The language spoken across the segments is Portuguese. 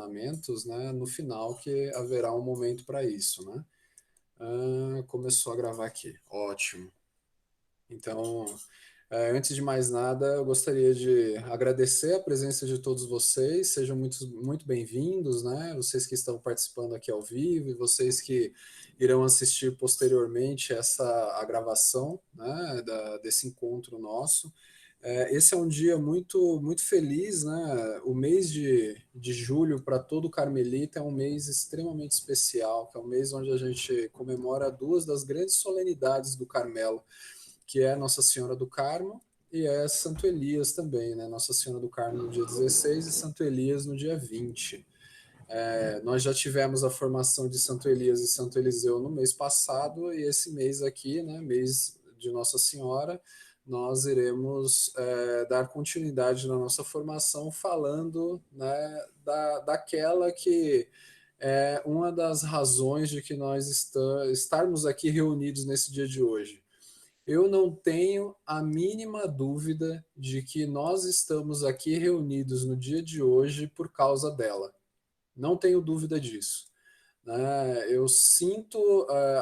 relacionamentos, né, no final que haverá um momento para isso, né? Começou a gravar aqui, ótimo. Então, antes de mais nada, eu gostaria de agradecer a presença de todos vocês, sejam muito bem-vindos, né? Vocês que estão participando aqui ao vivo e vocês que irão assistir posteriormente a gravação, né, desse encontro nosso. Esse é um dia muito feliz, né? O mês de julho para todo carmelita é um mês extremamente especial, que é um mês onde a gente comemora duas das grandes solenidades do Carmelo, que é Nossa Senhora do Carmo e é Santo Elias também, né? Nossa Senhora do Carmo no dia 16 e Santo Elias no dia 20. Nós já tivemos a formação de Santo Elias e Santo Eliseu no mês passado, e esse mês aqui, né, mês de Nossa Senhora, nós iremos dar continuidade na nossa formação falando, né, daquela que é uma das razões de que nós estarmos aqui reunidos nesse dia de hoje. Eu não tenho a mínima dúvida de que nós estamos aqui reunidos no dia de hoje por causa dela. Não tenho dúvida disso, né? Eu sinto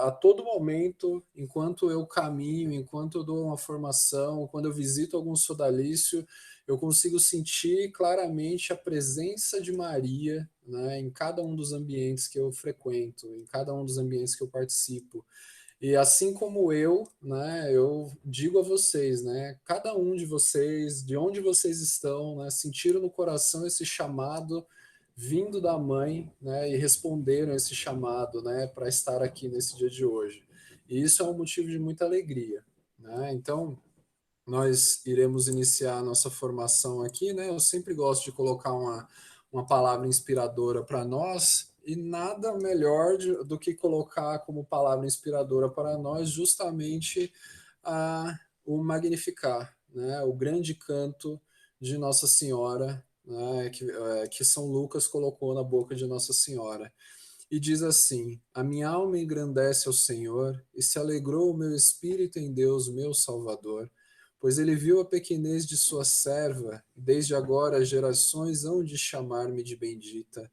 a todo momento, enquanto eu caminho, enquanto eu dou uma formação, quando eu visito algum sodalício, eu consigo sentir claramente a presença de Maria, né, em cada um dos ambientes que eu frequento, em cada um dos ambientes que eu participo. E assim como eu, né, eu digo a vocês, né, cada um de vocês, de onde vocês estão, né, sentiram no coração esse chamado vindo da mãe, né, e responderam esse chamado, né, para estar aqui nesse dia de hoje. E isso é um motivo de muita alegria, né? Então, nós iremos iniciar a nossa formação aqui, né? Eu sempre gosto de colocar uma palavra inspiradora para nós, e nada melhor do que colocar como palavra inspiradora para nós justamente o Magnificar, né? O grande canto de Nossa Senhora, né? Que São Lucas colocou na boca de Nossa Senhora. E diz assim: a minha alma engrandece ao Senhor, e se alegrou o meu espírito em Deus, meu Salvador, pois ele viu a pequenez de sua serva, e desde agora as gerações hão de chamar-me de bendita.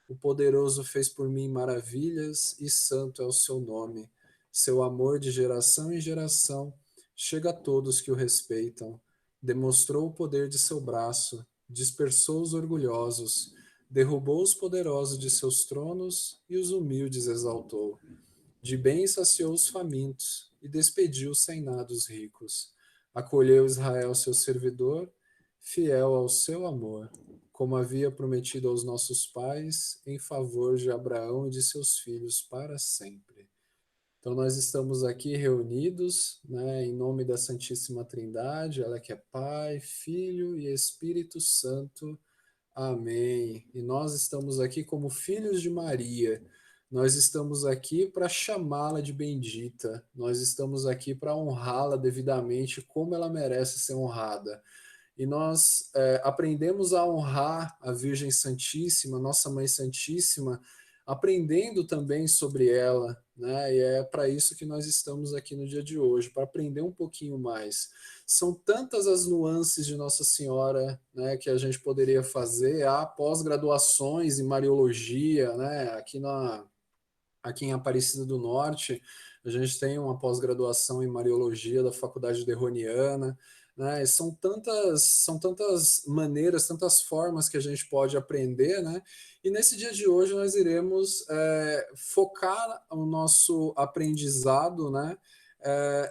O poderoso fez por mim maravilhas, e santo é o seu nome. Seu amor de geração em geração chega a todos que o respeitam. Demonstrou o poder de seu braço, dispersou os orgulhosos, derrubou os poderosos de seus tronos e os humildes exaltou. De bem saciou os famintos e despediu sem nada os ricos. Acolheu Israel, seu servidor, fiel ao seu amor, como havia prometido aos nossos pais, em favor de Abraão e de seus filhos para sempre. Então, nós estamos aqui reunidos, né, em nome da Santíssima Trindade, ela que é Pai, Filho e Espírito Santo. Amém. E nós estamos aqui como filhos de Maria. Nós estamos aqui para chamá-la de bendita. Nós estamos aqui para honrá-la devidamente como ela merece ser honrada. E nós aprendemos a honrar a Virgem Santíssima, nossa Mãe Santíssima, aprendendo também sobre ela, né? E é para isso que nós estamos aqui no dia de hoje, para aprender um pouquinho mais. São tantas as nuances de Nossa Senhora, né, que a gente poderia fazer. Há pós-graduações em Mariologia, né? Aqui em Aparecida do Norte, a gente tem uma pós-graduação em Mariologia da Faculdade Derroniana, né? São tantas maneiras, tantas formas que a gente pode aprender, né? E nesse dia de hoje nós iremos focar o nosso aprendizado, né?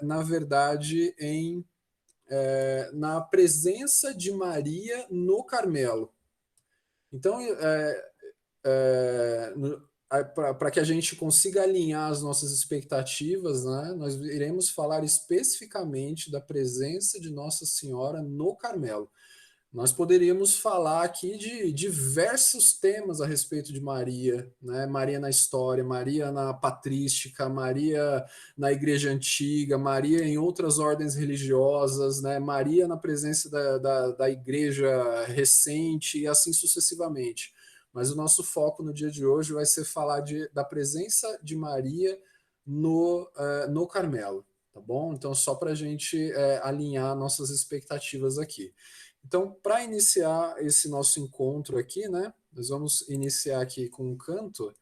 Na verdade, na presença de Maria no Carmelo. Então, para que a gente consiga alinhar as nossas expectativas, né, nós iremos falar especificamente da presença de Nossa Senhora no Carmelo. Nós poderíamos falar aqui de diversos temas a respeito de Maria, né? Maria na história, Maria na patrística, Maria na Igreja Antiga, Maria em outras ordens religiosas, né? Maria na presença da Igreja recente e assim sucessivamente. Mas o nosso foco no dia de hoje vai ser falar da presença de Maria no Carmelo, tá bom? Então, só para a gente alinhar nossas expectativas aqui. Então, para iniciar esse nosso encontro aqui, né, nós vamos iniciar aqui com um canto,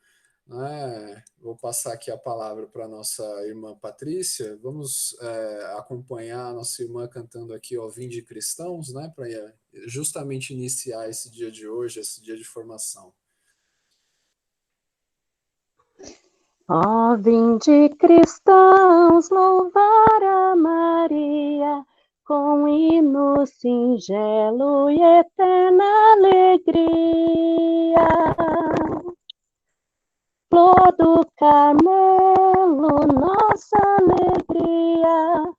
né? Vou passar aqui a palavra para a nossa irmã Patrícia. Vamos acompanhar a nossa irmã cantando aqui, ó, Vinde Cristãos, né, para justamente iniciar esse dia de hoje, esse dia de formação. Ó, vinde cristãos, louvar a Maria, com hino singelo e eterna alegria. Flor do Carmelo, nossa alegria,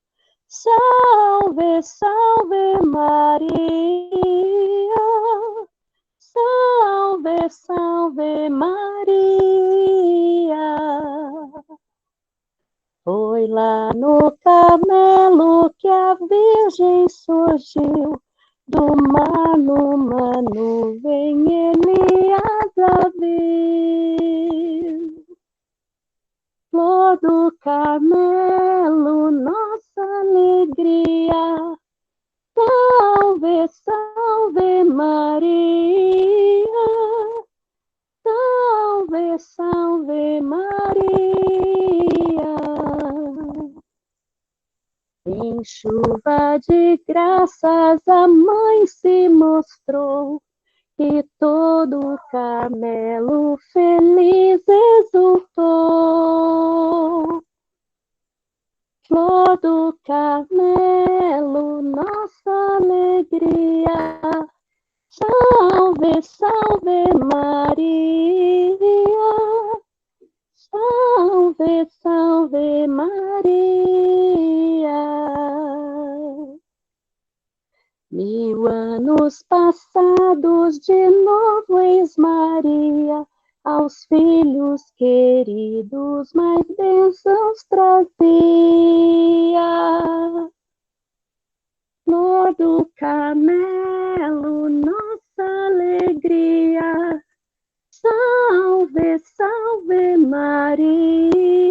salve, salve Maria, salve, salve Maria. Foi lá no Carmelo que a Virgem surgiu, do mar numa nuvem Elias a viu. Flor do Carmelo, nossa alegria, salve, salve Maria, salve, salve Maria. Em chuva de graças a mãe se mostrou, e todo o Carmelo feliz exultou. Flor do Carmelo, nossa alegria, salve, salve Maria, salve, salve Maria. 1000 anos passados, de novo eis Maria, aos filhos queridos mais bênçãos trazia. Flor do Carmelo, nossa alegria, salve, salve Maria,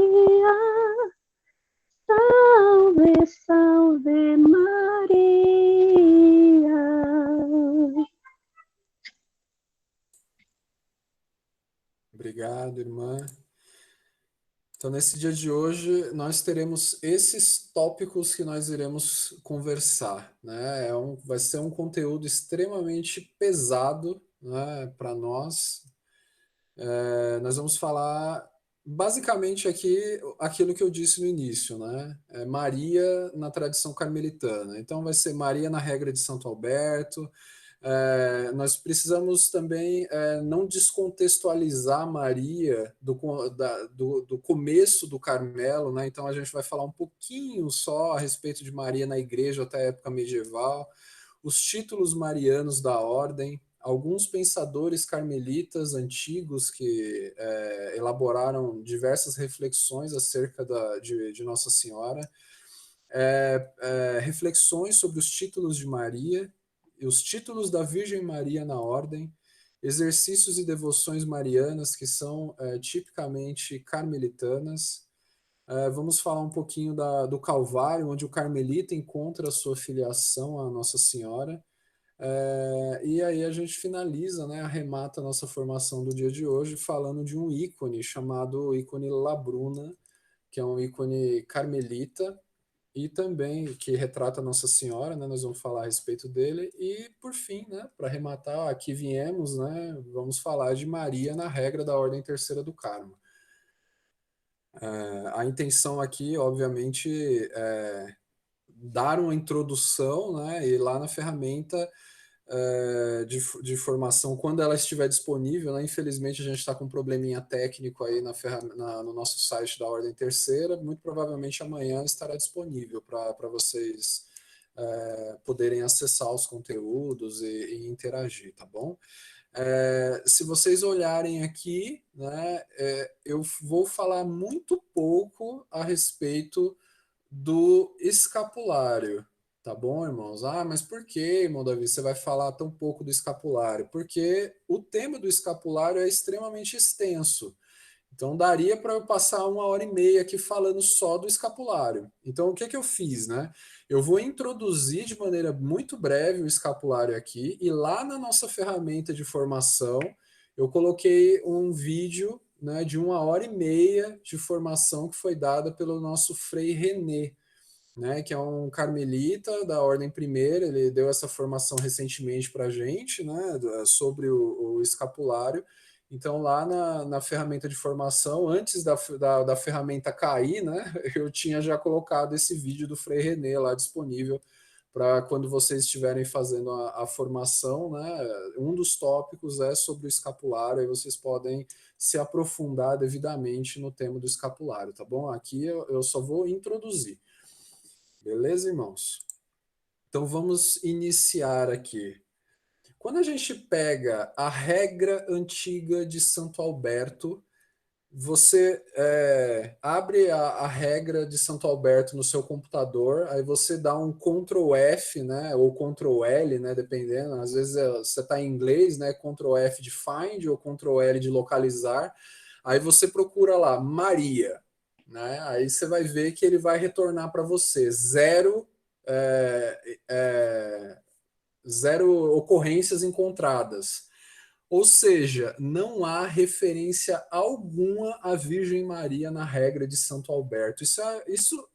salve, salve Maria. Obrigado, irmã. Então, nesse dia de hoje, nós teremos esses tópicos que nós iremos conversar, né? Vai ser um conteúdo extremamente pesado, né, para nós. Nós vamos falar basicamente aqui aquilo que eu disse no início, né? Maria na tradição carmelitana. Então, vai ser Maria na regra de Santo Alberto. Nós precisamos também não descontextualizar Maria do começo do Carmelo, né? Então a gente vai falar um pouquinho só a respeito de Maria na igreja até a época medieval, os títulos marianos da ordem, alguns pensadores carmelitas antigos que elaboraram diversas reflexões acerca de Nossa Senhora, reflexões sobre os títulos de Maria e os títulos da Virgem Maria na ordem, exercícios e devoções marianas que são tipicamente carmelitanas. Vamos falar um pouquinho do Calvário, onde o carmelita encontra a sua filiação à Nossa Senhora. E aí a gente finaliza, né, arremata a nossa formação do dia de hoje falando de um ícone chamado ícone Labruna, que é um ícone carmelita, e também que retrata Nossa Senhora, né? Nós vamos falar a respeito dele. E, por fim, né, para arrematar, aqui viemos, né, vamos falar de Maria na regra da Ordem Terceira do Carmo. A intenção aqui, obviamente, é dar uma introdução, né, e lá na ferramenta de formação, quando ela estiver disponível, né? Infelizmente a gente está com um probleminha técnico aí no nosso site da Ordem Terceira, muito provavelmente amanhã estará disponível para vocês poderem acessar os conteúdos e interagir, tá bom? Se vocês olharem aqui, né, eu vou falar muito pouco a respeito do escapulário, tá bom, irmãos? Ah, mas por que, irmão Davi, você vai falar tão pouco do escapulário? Porque o tema do escapulário é extremamente extenso. Então daria para eu passar 1 hora e meia aqui falando só do escapulário. Então o que eu fiz, né? Eu vou introduzir de maneira muito breve o escapulário aqui e lá na nossa ferramenta de formação eu coloquei um vídeo, né, de 1 hora e meia de formação que foi dada pelo nosso Frei René, né, que é um carmelita da Ordem Primeira. Ele deu essa formação recentemente para a gente, né, sobre o escapulário. Então, lá na ferramenta de formação, antes da ferramenta cair, né, eu tinha já colocado esse vídeo do Frei René lá disponível para quando vocês estiverem fazendo a formação, né, um dos tópicos é sobre o escapulário, aí vocês podem se aprofundar devidamente no tema do escapulário, tá bom? Aqui eu só vou introduzir. Beleza, irmãos? Então vamos iniciar aqui. Quando a gente pega a regra antiga de Santo Alberto, você abre a regra de Santo Alberto no seu computador, aí você dá um Ctrl F, né, ou Ctrl L, né, dependendo. Às vezes você está em inglês, né, Ctrl F de find ou Ctrl L de localizar. Aí você procura lá Maria, né? Aí você vai ver que ele vai retornar para você é, é, zero ocorrências encontradas. Ou seja, não há referência alguma à Virgem Maria na regra de Santo Alberto. Isso,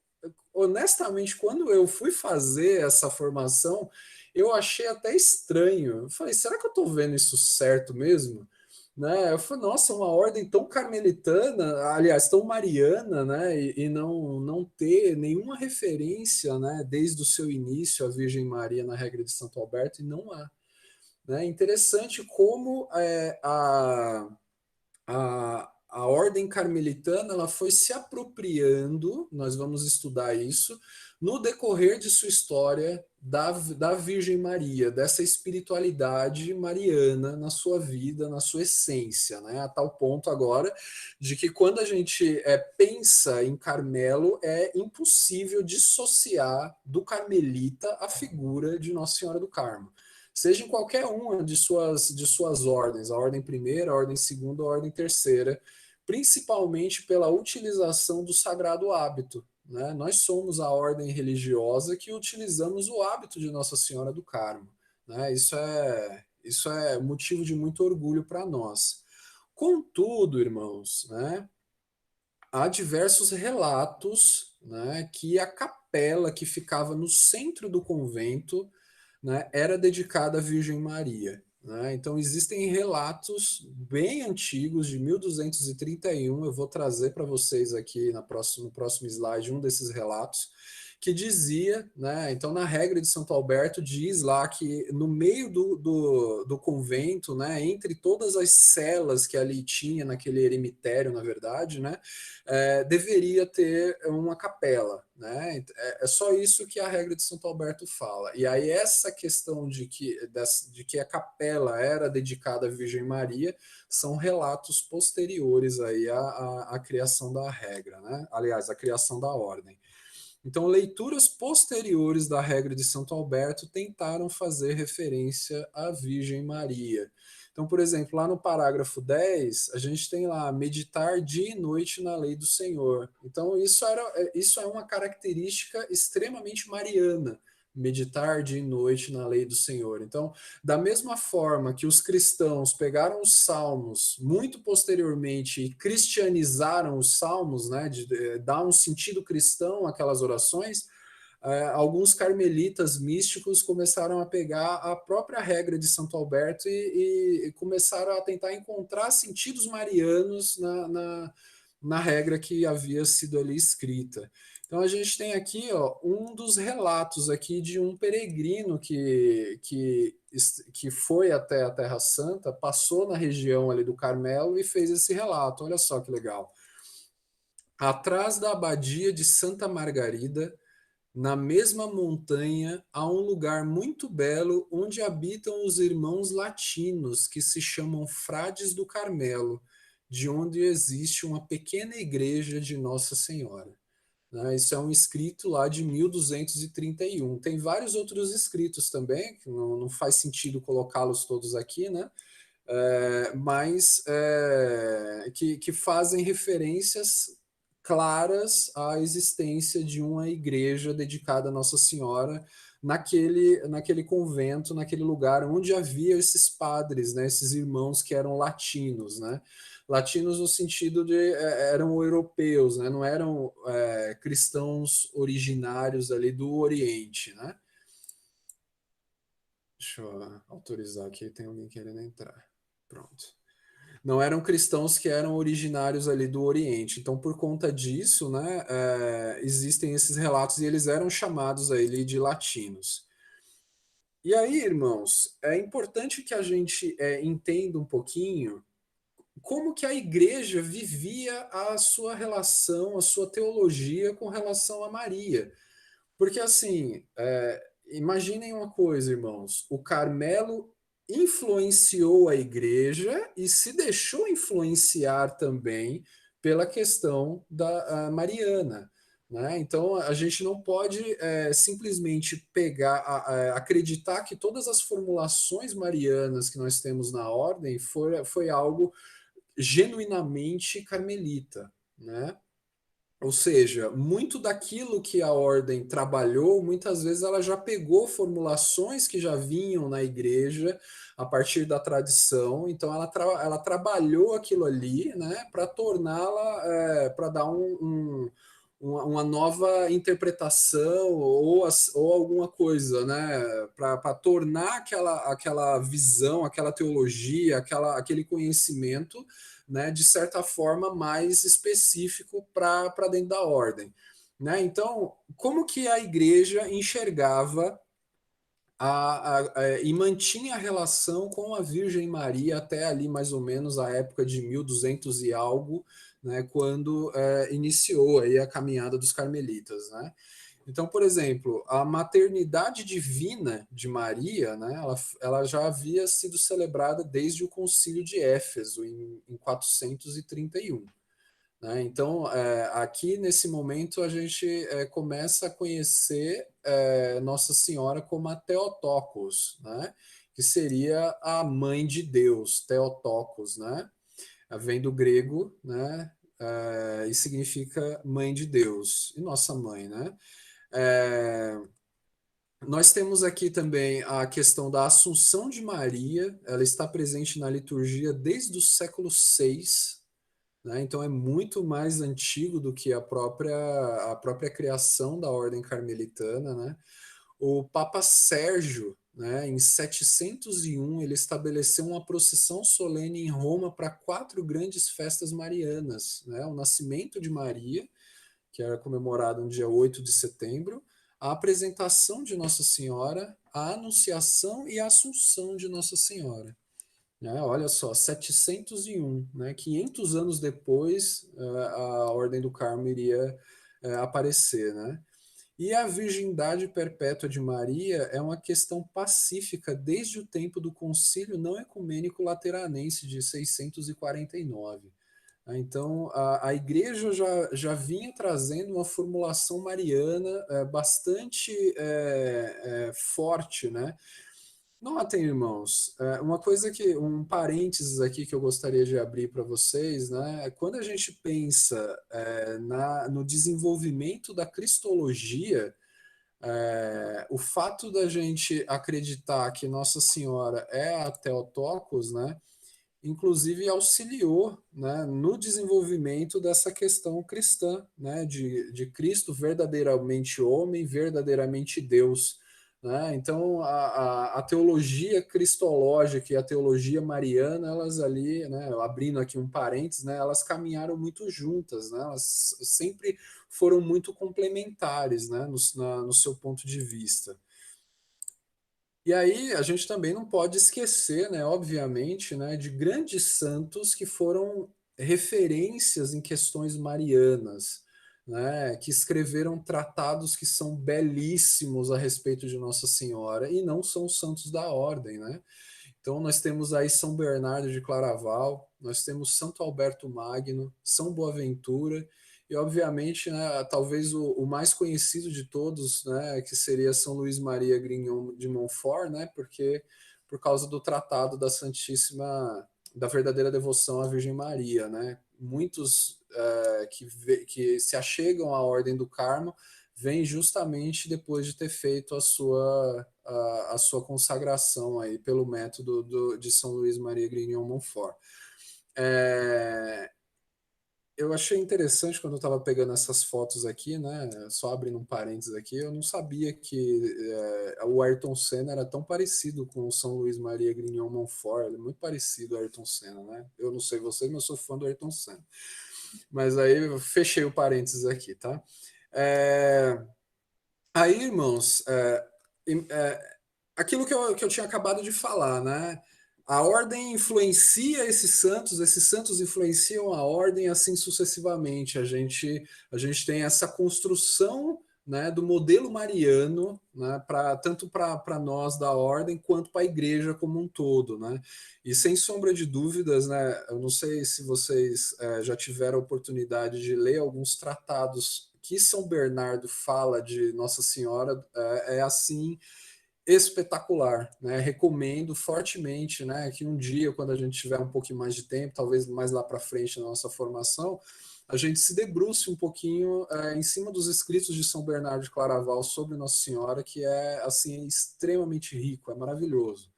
honestamente, quando eu fui fazer essa formação, eu achei até estranho. Eu falei, será que eu estou vendo isso certo mesmo? Né? Eu falei, nossa, uma ordem tão carmelitana, aliás, tão mariana, né? E não ter nenhuma referência, né, desde o seu início à Virgem Maria na regra de Santo Alberto, e não há. Né? Interessante como a ordem carmelitana ela foi se apropriando, nós vamos estudar isso, no decorrer de sua história da Virgem Maria, dessa espiritualidade mariana na sua vida, na sua essência, né? A tal ponto agora de que quando a gente pensa em Carmelo, é impossível dissociar do carmelita a figura de Nossa Senhora do Carmo, seja em qualquer uma de suas ordens, a ordem primeira, a ordem segunda, a ordem terceira, principalmente pela utilização do sagrado hábito. Né? Nós somos a ordem religiosa que utilizamos o hábito de Nossa Senhora do Carmo. Né? Isso é motivo de muito orgulho para nós. Contudo, irmãos, né, há diversos relatos, né, que a capela que ficava no centro do convento, né, era dedicada à Virgem Maria. Né? Então, existem relatos bem antigos, de 1231. Eu vou trazer para vocês aqui no próximo slide um desses relatos, que dizia, né, então na regra de Santo Alberto diz lá que no meio do convento, né, entre todas as celas que ali tinha naquele eremitério, na verdade, né, deveria ter uma capela. Né? É só isso que a regra de Santo Alberto fala. E aí essa questão de que a capela era dedicada à Virgem Maria são relatos posteriores aí à criação da regra, né? Aliás, à criação da ordem. Então, leituras posteriores da regra de Santo Alberto tentaram fazer referência à Virgem Maria. Então, por exemplo, lá no parágrafo 10, a gente tem lá, meditar dia e noite na lei do Senhor. Então, isso é uma característica extremamente mariana, meditar dia e noite na lei do Senhor. Então, da mesma forma que os cristãos pegaram os salmos muito posteriormente e cristianizaram os salmos, né, de dar um sentido cristão àquelas orações, alguns carmelitas místicos começaram a pegar a própria regra de Santo Alberto e começaram a tentar encontrar sentidos marianos na regra que havia sido ali escrita. Então a gente tem aqui, ó, um dos relatos aqui de um peregrino que foi até a Terra Santa, passou na região ali do Carmelo e fez esse relato. Olha só que legal. Atrás da abadia de Santa Margarida, na mesma montanha, há um lugar muito belo onde habitam os irmãos latinos, que se chamam Frades do Carmelo, de onde existe uma pequena igreja de Nossa Senhora. Né? Isso é um escrito lá de 1231. Tem vários outros escritos também, que não faz sentido colocá-los todos aqui, né? mas que fazem referências claras à existência de uma igreja dedicada a Nossa Senhora naquele convento, naquele lugar onde havia esses padres, né, esses irmãos que eram latinos, né? Latinos no sentido de eram europeus, né? Não eram cristãos originários ali do Oriente, né? Deixa eu autorizar aqui, tem alguém querendo entrar. Pronto. Não eram cristãos que eram originários ali do Oriente. Então, por conta disso, né, existem esses relatos e eles eram chamados ali de latinos. E aí, irmãos, é importante que a gente entenda um pouquinho como que a igreja vivia a sua relação, a sua teologia com relação a Maria. Porque, assim, imaginem uma coisa, irmãos: o Carmelo influenciou a igreja e se deixou influenciar também pela questão da Mariana. Né? Então, a gente não pode simplesmente pegar, acreditar que todas as formulações marianas que nós temos na ordem foi algo genuinamente carmelita. Né? Ou seja, muito daquilo que a ordem trabalhou, muitas vezes ela já pegou formulações que já vinham na igreja a partir da tradição, então ela trabalhou aquilo ali, né, para torná-la, para dar uma nova interpretação ou alguma coisa, né, para tornar aquela visão, aquela teologia, aquele conhecimento, né, de certa forma mais específico para dentro da ordem. Né? Então, como que a igreja enxergava e mantinha a relação com a Virgem Maria até ali mais ou menos a época de 1200 e algo, né, quando iniciou aí a caminhada dos carmelitas, né? Então, por exemplo, a maternidade divina de Maria, né, ela já havia sido celebrada desde o Concílio de Éfeso, em 431. Né? Então, aqui nesse momento, a gente começa a conhecer Nossa Senhora como a Theotokos, né? Que seria a mãe de Deus, Theotokos, né? Vem do grego, né? E significa mãe de Deus, e nossa mãe, né? É, nós temos aqui também a questão da Assunção de Maria, ela está presente na liturgia desde o século VI, né? Então é muito mais antigo do que a própria criação da Ordem Carmelitana, né? O Papa Sérgio, né, em 701, ele estabeleceu uma procissão solene em Roma para 4 grandes festas marianas, né? O nascimento de Maria, que era comemorado no dia 8 de setembro, a apresentação de Nossa Senhora, a Anunciação e a Assunção de Nossa Senhora. Né? Olha só, 701, né? 500 anos depois, a Ordem do Carmo iria aparecer. Né? E a virgindade perpétua de Maria é uma questão pacífica desde o tempo do Concílio Não Ecumênico Lateranense de 649. Então, a igreja já vinha trazendo uma formulação mariana bastante forte, né? Notem, irmãos, uma coisa um parênteses aqui que eu gostaria de abrir para vocês, né? Quando a gente pensa no desenvolvimento da cristologia, o fato da gente acreditar que Nossa Senhora é a Theotokos, né? Inclusive auxiliou, né, no desenvolvimento dessa questão cristã, né, de Cristo verdadeiramente homem, verdadeiramente Deus. Né? Então, a teologia cristológica e a teologia mariana, elas ali, né, abrindo aqui um parênteses, né, elas caminharam muito juntas, né? Elas sempre foram muito complementares, né, no seu ponto de vista. E aí a gente também não pode esquecer, né, obviamente, né, de grandes santos que foram referências em questões marianas, né, que escreveram tratados que são belíssimos a respeito de Nossa Senhora e não são santos da ordem, né? Então nós temos aí São Bernardo de Claraval, nós temos Santo Alberto Magno, São Boaventura e, obviamente, né, talvez o mais conhecido de todos, né, que seria São Luís Maria Grignon de Montfort, né, por causa do Tratado da Santíssima, da Verdadeira Devoção à Virgem Maria, né? Muitos que se achegam à Ordem do Carmo vêm justamente depois de ter feito a sua consagração aí pelo método de São Luís Maria Grignion Montfort. Eu achei interessante quando eu estava pegando essas fotos aqui, né? Só abrindo um parênteses aqui, eu não sabia que o Ayrton Senna era tão parecido com o São Luís Maria Grignion Montfort. Ele é muito parecido ao Ayrton Senna, né? Eu não sei vocês, mas eu sou fã do Ayrton Senna. Mas aí eu fechei o parênteses aqui, tá? Aí, irmãos, aquilo que eu tinha acabado de falar, né? A ordem influencia esses santos influenciam a ordem, assim sucessivamente. A gente tem essa construção, né, do modelo mariano, né, tanto para nós da ordem quanto para a igreja como um todo, né? E sem sombra de dúvidas, né, eu não sei se vocês já tiveram a oportunidade de ler alguns tratados que São Bernardo fala de Nossa Senhora, assim espetacular, né? Recomendo fortemente, né, que um dia, quando a gente tiver um pouquinho mais de tempo, talvez mais lá para frente na nossa formação, a gente se debruce um pouquinho em cima dos escritos de São Bernardo de Claraval sobre Nossa Senhora, que é assim extremamente rico, é maravilhoso.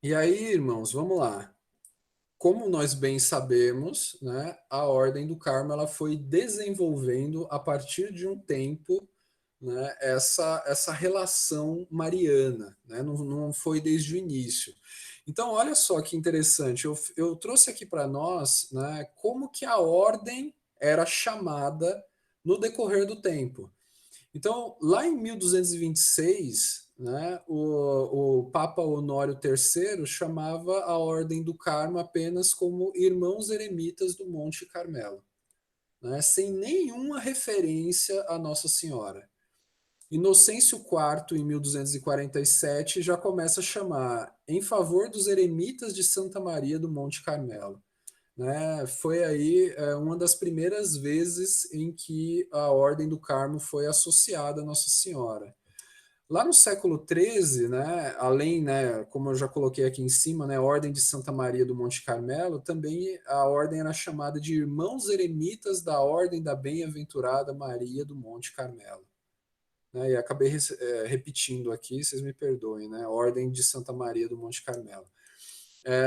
E aí, irmãos, vamos lá. Como nós bem sabemos, né, a Ordem do Carmo ela foi desenvolvendo a partir de um tempo, né, essa relação mariana, né, não foi desde o início. Então, olha só que interessante, eu trouxe aqui para nós, né, como que a ordem era chamada no decorrer do tempo. Então, lá em 1226, né, o Papa Honório III chamava a Ordem do Carmo apenas como Irmãos Eremitas do Monte Carmelo, né, sem nenhuma referência a Nossa Senhora. Inocêncio IV, em 1247, já começa a chamar em favor dos eremitas de Santa Maria do Monte Carmelo. Né? Foi aí uma das primeiras vezes em que a Ordem do Carmo foi associada a Nossa Senhora. Lá no século XIII, né, além, né, como eu já coloquei aqui em cima, né, a Ordem de Santa Maria do Monte Carmelo, também a ordem era chamada de Irmãos Eremitas da Ordem da Bem-aventurada Maria do Monte Carmelo. Né, e acabei repetindo aqui, vocês me perdoem, né, Ordem de Santa Maria do Monte Carmelo.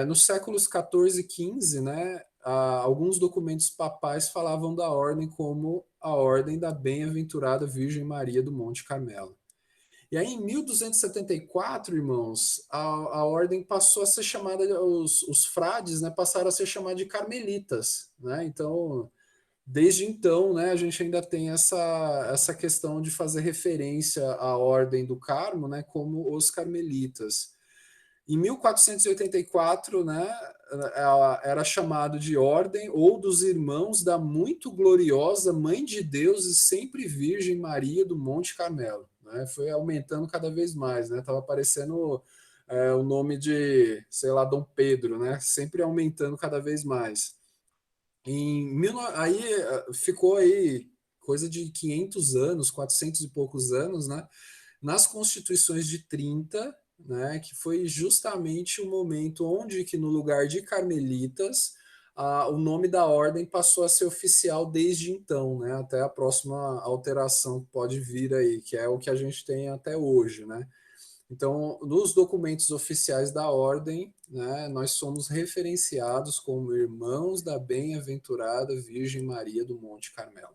Nos séculos XIV e XV, né, alguns documentos papais falavam da ordem como a Ordem da Bem-aventurada Virgem Maria do Monte Carmelo. E aí, em 1274, irmãos, a ordem passou a ser chamada, os frades, né, passaram a ser chamados de carmelitas. Né? Então, desde então, né, a gente ainda tem essa questão de fazer referência à Ordem do Carmo, né, como os carmelitas. Em 1484, né, era chamado de Ordem ou dos Irmãos da muito gloriosa Mãe de Deus e sempre Virgem Maria do Monte Carmelo. Né? Foi aumentando cada vez mais, né? Tava aparecendo o nome de, sei lá, Dom Pedro, né? Sempre aumentando cada vez mais. Aí ficou aí coisa de 500 anos, 400 e poucos anos, né? Nas constituições de 30, né, que foi justamente o momento onde que no lugar de carmelitas, o nome da ordem passou a ser oficial desde então, né, até a próxima alteração que pode vir aí, que é o que a gente tem até hoje, né. Então, nos documentos oficiais da ordem, né, nós somos referenciados como irmãos da bem-aventurada Virgem Maria do Monte Carmelo.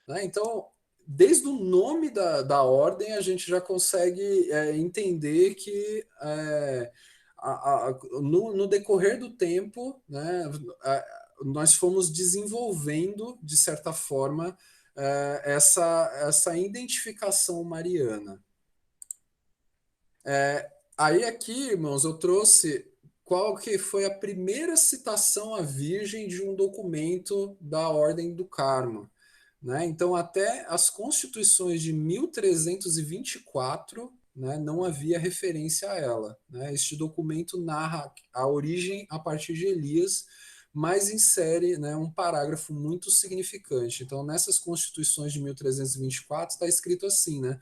Né? Então, desde o nome da ordem, a gente já consegue entender que no decorrer do tempo, né, nós fomos desenvolvendo, de certa forma, essa identificação mariana. Aí aqui, irmãos, eu trouxe qual que foi a primeira citação à Virgem de um documento da Ordem do Carmo. Né? Então, até as constituições de 1324, né, não havia referência a ela. Né? Este documento narra a origem a partir de Elias, mas insere, né, um parágrafo muito significante. Então, nessas constituições de 1324, está escrito assim, né?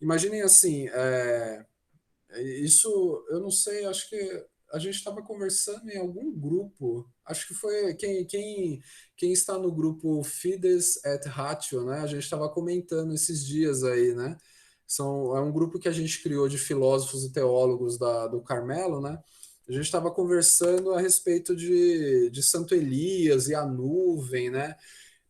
Imaginem assim, Isso, eu não sei, acho que a gente estava conversando em algum grupo, acho que foi quem está no grupo Fides et Ratio, né? A gente estava comentando esses dias aí, né? É um grupo que a gente criou de filósofos e teólogos do Carmelo, né? A gente estava conversando a respeito de Santo Elias e a nuvem, né?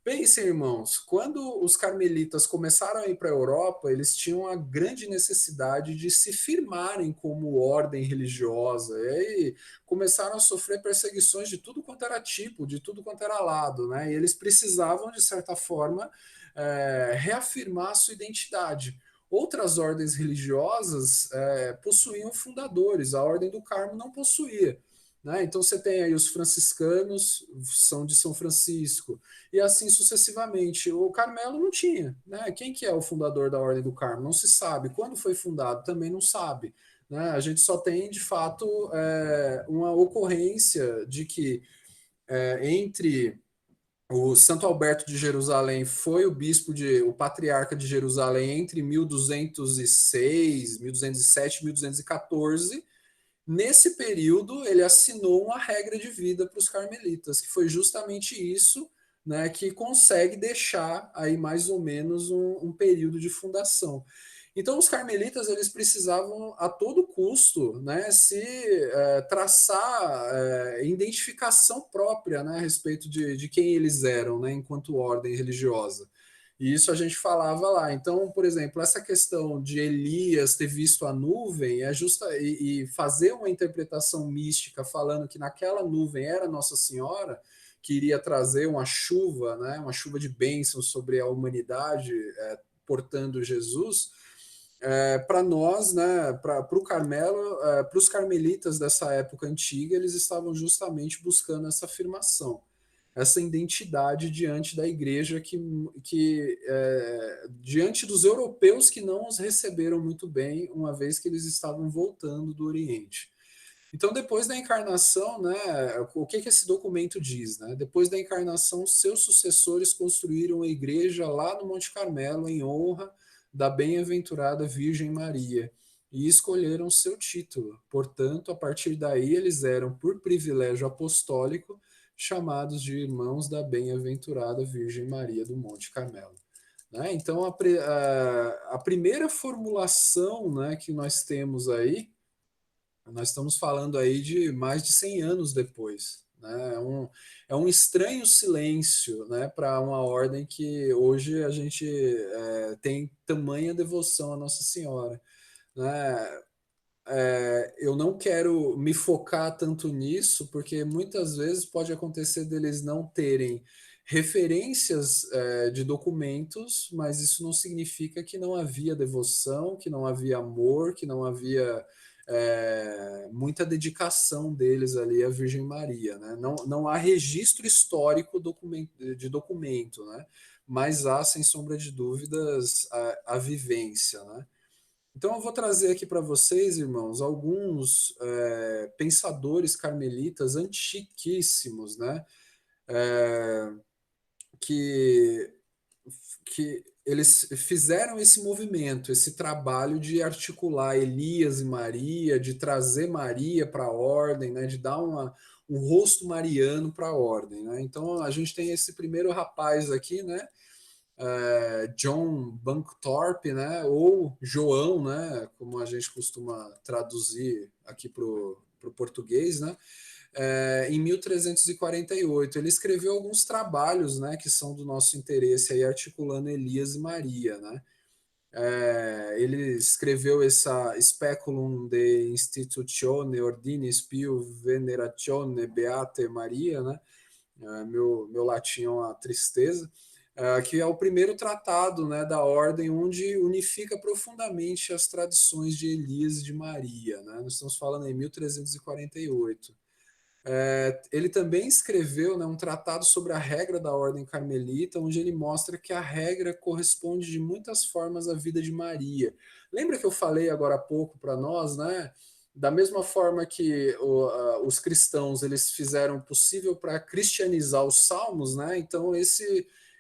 Pensem, irmãos, quando os carmelitas começaram a ir para a Europa, eles tinham a grande necessidade de se firmarem como ordem religiosa, e aí começaram a sofrer perseguições de tudo quanto era tipo, de tudo quanto era lado, né? E eles precisavam, de certa forma, reafirmar a sua identidade. Outras ordens religiosas possuíam fundadores, a Ordem do Carmo não possuía. Né? Então você tem aí os franciscanos, são de São Francisco, e assim sucessivamente. O Carmelo não tinha, né? Quem que é o fundador da Ordem do Carmo? Não se sabe. Quando foi fundado? Também não sabe. Né? A gente só tem, de fato, uma ocorrência de que entre o Santo Alberto de Jerusalém foi o patriarca de Jerusalém entre 1206, 1207 e 1214. Nesse período, ele assinou uma regra de vida para os carmelitas, que foi justamente isso, né, que consegue deixar aí mais ou menos um período de fundação. Então, os carmelitas eles precisavam a todo custo, né, se traçar identificação própria, né, a respeito de quem eles eram, né, enquanto ordem religiosa. E isso a gente falava lá. Então, por exemplo, essa questão de Elias ter visto a nuvem é justa e fazer uma interpretação mística falando que naquela nuvem era Nossa Senhora que iria trazer uma chuva, né, uma chuva de bênçãos sobre a humanidade, portando Jesus. Para nós, né, para o Carmelo, para os carmelitas dessa época antiga, eles estavam justamente buscando essa afirmação, essa identidade diante da igreja diante dos europeus que não os receberam muito bem, uma vez que eles estavam voltando do Oriente. Então, depois da encarnação, né, o que esse documento diz? Né? Depois da encarnação, seus sucessores construíram a igreja lá no Monte Carmelo, em honra da bem-aventurada Virgem Maria, e escolheram seu título. Portanto, a partir daí, eles eram, por privilégio apostólico, chamados de irmãos da bem-aventurada Virgem Maria do Monte Carmelo. Né? Então, a primeira formulação, né, que nós temos aí, nós estamos falando aí de mais de 100 anos depois. Né? É um estranho silêncio, né, para uma ordem que hoje a gente tem tamanha devoção à Nossa Senhora. Né? Eu não quero me focar tanto nisso, porque muitas vezes pode acontecer deles não terem referências de documentos, mas isso não significa que não havia devoção, que não havia amor, que não havia muita dedicação deles ali à Virgem Maria. Né? Não há registro histórico de documento, né? Mas há, sem sombra de dúvidas, a vivência. Né? Então, eu vou trazer aqui para vocês, irmãos, alguns pensadores carmelitas antiquíssimos, né? É, que, que eles fizeram esse movimento, esse trabalho de articular Elias e Maria, de trazer Maria para a ordem, né? De dar um rosto mariano para a ordem. Né? Então, a gente tem esse primeiro rapaz aqui, né? John Bancroft, né, ou João, né, como a gente costuma traduzir aqui para o português, né, em 1348. Ele escreveu alguns trabalhos, né, que são do nosso interesse, aí, articulando Elias e Maria. Né. Ele escreveu essa Speculum de Institutione Ordinis Pio Veneratione Beate Maria, né, meu latim é uma tristeza, que é o primeiro tratado, né, da ordem onde unifica profundamente as tradições de Elias e de Maria. Né? Nós estamos falando em 1348. Ele também escreveu, né, um tratado sobre a regra da ordem carmelita, onde ele mostra que a regra corresponde de muitas formas à vida de Maria. Lembra que eu falei agora há pouco para nós, né? Da mesma forma que os cristãos eles fizeram o possível para cristianizar os salmos, né? Então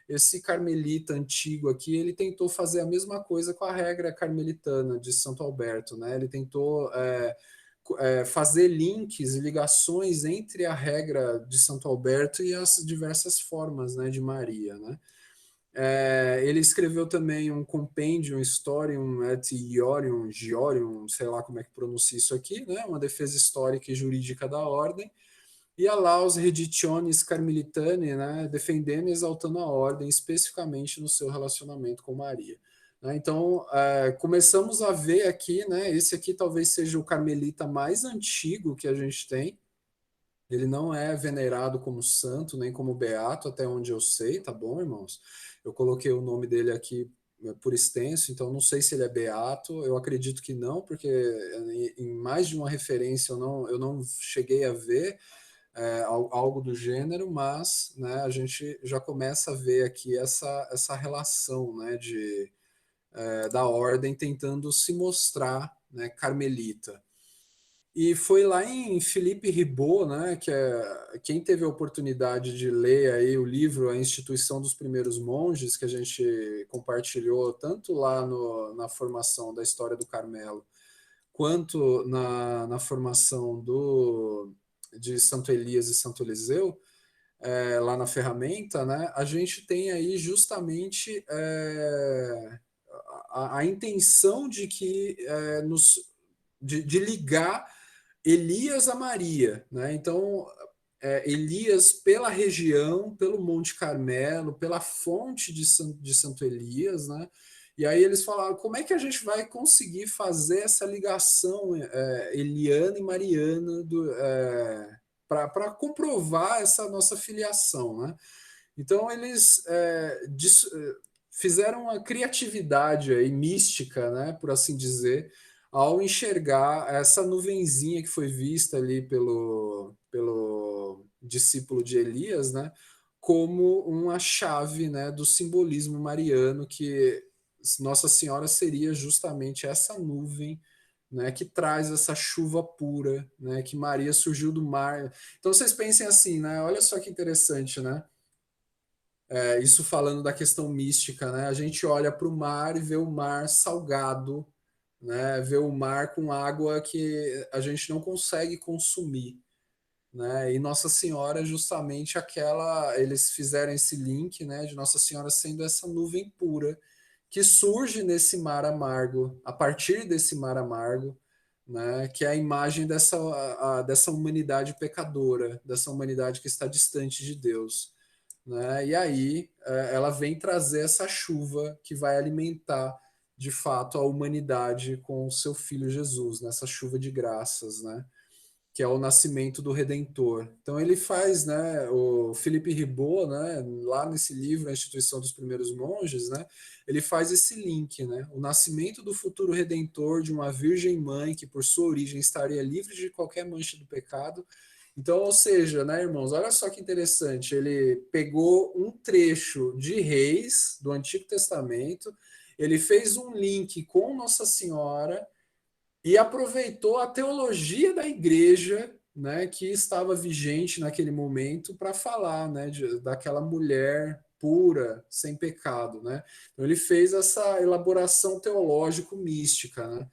esse carmelita antigo aqui, ele tentou fazer a mesma coisa com a regra carmelitana de Santo Alberto, né? Ele tentou fazer links e ligações entre a regra de Santo Alberto e as diversas formas, né, de Maria, né? Ele escreveu também um Compendium Historium et Giorium, sei lá como é que pronuncia isso aqui, né? Uma defesa histórica e jurídica da ordem, e a Laus Redictionis Carmelitanae, né? Defendendo e exaltando a ordem, especificamente no seu relacionamento com Maria. Né? Então, começamos a ver aqui, né? Esse aqui talvez seja o carmelita mais antigo que a gente tem. Ele não é venerado como santo, nem como beato, até onde eu sei, tá bom, irmãos? Eu coloquei o nome dele aqui por extenso, então não sei se ele é beato, eu acredito que não, porque em mais de uma referência eu não cheguei a ver algo do gênero, mas, né, a gente já começa a ver aqui essa relação, né, da ordem tentando se mostrar, né, carmelita. E foi lá em Philippe Ribot, né, que quem teve a oportunidade de ler aí o livro A Instituição dos Primeiros Monges, que a gente compartilhou tanto lá na formação da História do Carmelo, quanto na formação de Santo Elias e Santo Eliseu, lá na ferramenta, né, a gente tem aí justamente a intenção de que de ligar Elias a Maria, né? Então, Elias pela região, pelo Monte Carmelo, pela fonte de Santo Elias, né? E aí eles falaram, como é que a gente vai conseguir fazer essa ligação eliana e mariana para comprovar essa nossa filiação, né? Então eles fizeram uma criatividade aí, mística, né, por assim dizer, ao enxergar essa nuvenzinha que foi vista ali pelo discípulo de Elias, né, como uma chave, né, do simbolismo mariano, que Nossa Senhora seria justamente essa nuvem, né, que traz essa chuva pura, né, que Maria surgiu do mar. Então vocês pensem assim, né, olha só que interessante, né? Isso falando da questão mística, né? A gente olha para o mar e vê o mar salgado, né? Vê o mar com água que a gente não consegue consumir, né? E Nossa Senhora é justamente aquela, eles fizeram esse link, né, de Nossa Senhora sendo essa nuvem pura que surge nesse mar amargo, a partir desse mar amargo, né, que é a imagem dessa humanidade pecadora, dessa humanidade que está distante de Deus, né? E aí ela vem trazer essa chuva que vai alimentar de fato a humanidade com o seu filho Jesus, nessa chuva de graças, né? Que é o nascimento do Redentor. Então ele faz, né, o Philippe Ribot, né, lá nesse livro A Instituição dos Primeiros Monges, né, ele faz esse link, né, o nascimento do futuro Redentor de uma Virgem Mãe que por sua origem estaria livre de qualquer mancha do pecado. Então, ou seja, né, irmãos, olha só que interessante, ele pegou um trecho de Reis do Antigo Testamento, ele fez um link com Nossa Senhora e aproveitou a teologia da igreja, né, que estava vigente naquele momento para falar, né, daquela mulher pura, sem pecado, né? Então ele fez essa elaboração teológico-mística, né?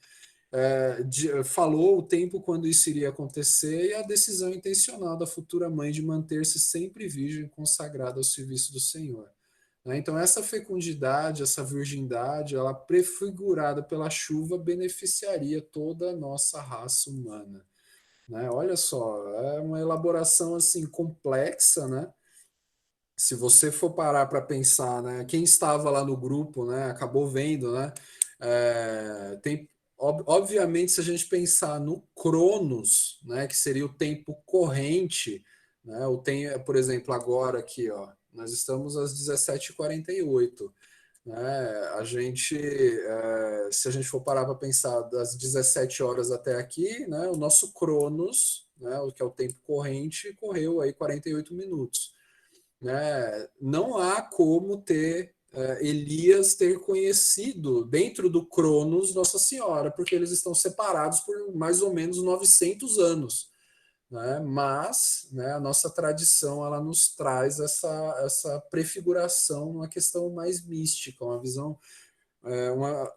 Falou o tempo quando isso iria acontecer e a decisão intencional da futura mãe de manter-se sempre virgem, consagrada ao serviço do Senhor. Né? Então, essa fecundidade, essa virgindade, ela prefigurada pela chuva, beneficiaria toda a nossa raça humana. Né? Olha só, é uma elaboração assim complexa, né? Se você for parar para pensar, né, quem estava lá no grupo, né, acabou vendo, né, obviamente, se a gente pensar no Cronos, né, que seria o tempo corrente, né, por exemplo, agora aqui, ó, nós estamos às 17h48, né, se a gente for parar para pensar das 17 horas até aqui, né, o nosso Cronos, né, o que é o tempo corrente, correu aí 48 minutos. Né? Não há como Elias ter conhecido dentro do Cronos Nossa Senhora, porque eles estão separados por mais ou menos 900 anos. né? Mas, né, a nossa tradição ela nos traz essa prefiguração, uma questão mais mística, uma visão,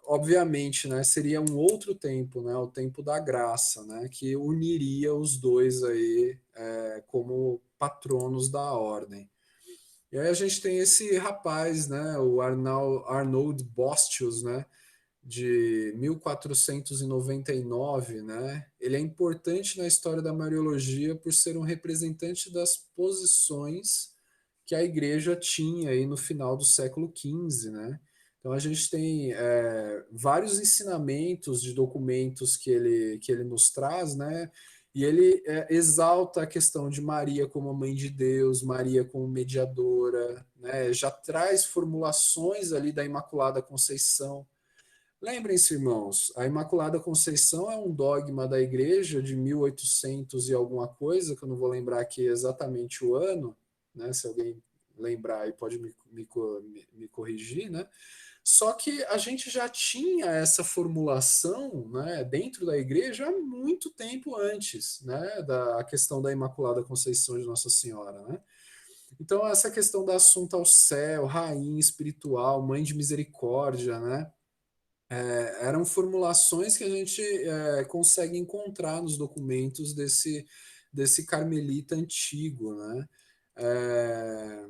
obviamente, né, seria um outro tempo, né, o tempo da graça, né, que uniria os dois aí como patronos da ordem. E aí a gente tem esse rapaz, né, o Arnold Bostius, né, de 1499, né? Ele é importante na história da Mariologia por ser um representante das posições que a igreja tinha aí no final do século XV, né? Então a gente tem vários ensinamentos de documentos que ele nos traz, né? E ele exalta a questão de Maria como mãe de Deus, Maria como mediadora, né? Já traz formulações ali da Imaculada Conceição. Lembrem-se, irmãos, a Imaculada Conceição é um dogma da Igreja de 1800 e alguma coisa, que eu não vou lembrar aqui exatamente o ano, né? Se alguém lembrar aí pode me corrigir, né? Só que a gente já tinha essa formulação, né, dentro da Igreja há muito tempo antes, né, da questão da Imaculada Conceição de Nossa Senhora, né? Então essa questão da Assunta ao Céu, Rainha Espiritual, Mãe de Misericórdia, né? Eram formulações que a gente consegue encontrar nos documentos desse carmelita antigo, né? É,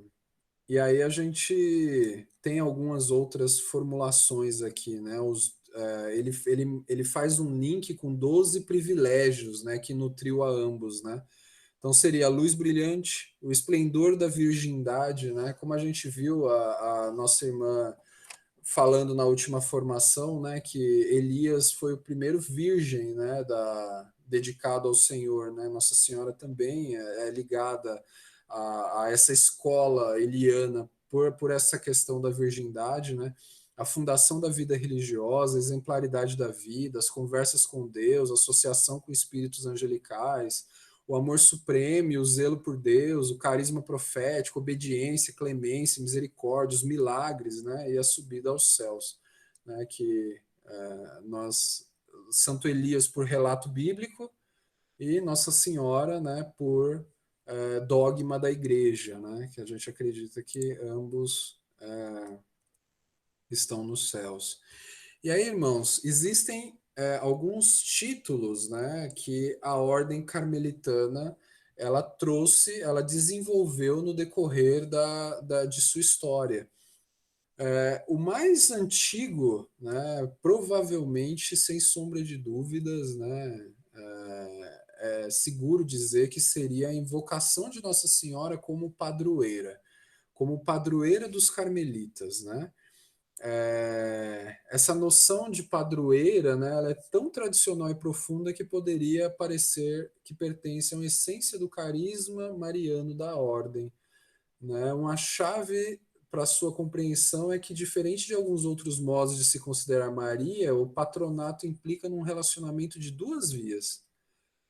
e aí a gente tem algumas outras formulações aqui, né? Ele faz um link com 12 privilégios, né? Que nutriu a ambos, né? Então seria a luz brilhante, o esplendor da virgindade, né? Como a gente viu a nossa irmã falando na última formação, né, que Elias foi o primeiro virgem, né, dedicado ao Senhor, né? Nossa Senhora também é ligada a essa escola eliana por essa questão da virgindade, né? A fundação da vida religiosa, a exemplaridade da vida, as conversas com Deus, a associação com espíritos angelicais, o amor supremo, e o zelo por Deus, o carisma profético, obediência, clemência, misericórdia, os milagres, né, e a subida aos céus, né, que nós, Santo Elias por relato bíblico e Nossa Senhora, né, por dogma da Igreja, né, que a gente acredita que ambos estão nos céus. E aí, irmãos, existem alguns títulos, né, que a ordem carmelitana ela trouxe, ela desenvolveu no decorrer de sua história. O mais antigo, né, provavelmente, sem sombra de dúvidas, né, é seguro dizer que seria a invocação de Nossa Senhora como padroeira dos carmelitas, né? Essa noção de padroeira, né, ela é tão tradicional e profunda que poderia parecer que pertence a uma essência do carisma mariano da ordem, né? Uma chave para sua compreensão é que, diferente de alguns outros modos de se considerar Maria, o patronato implica num relacionamento de duas vias.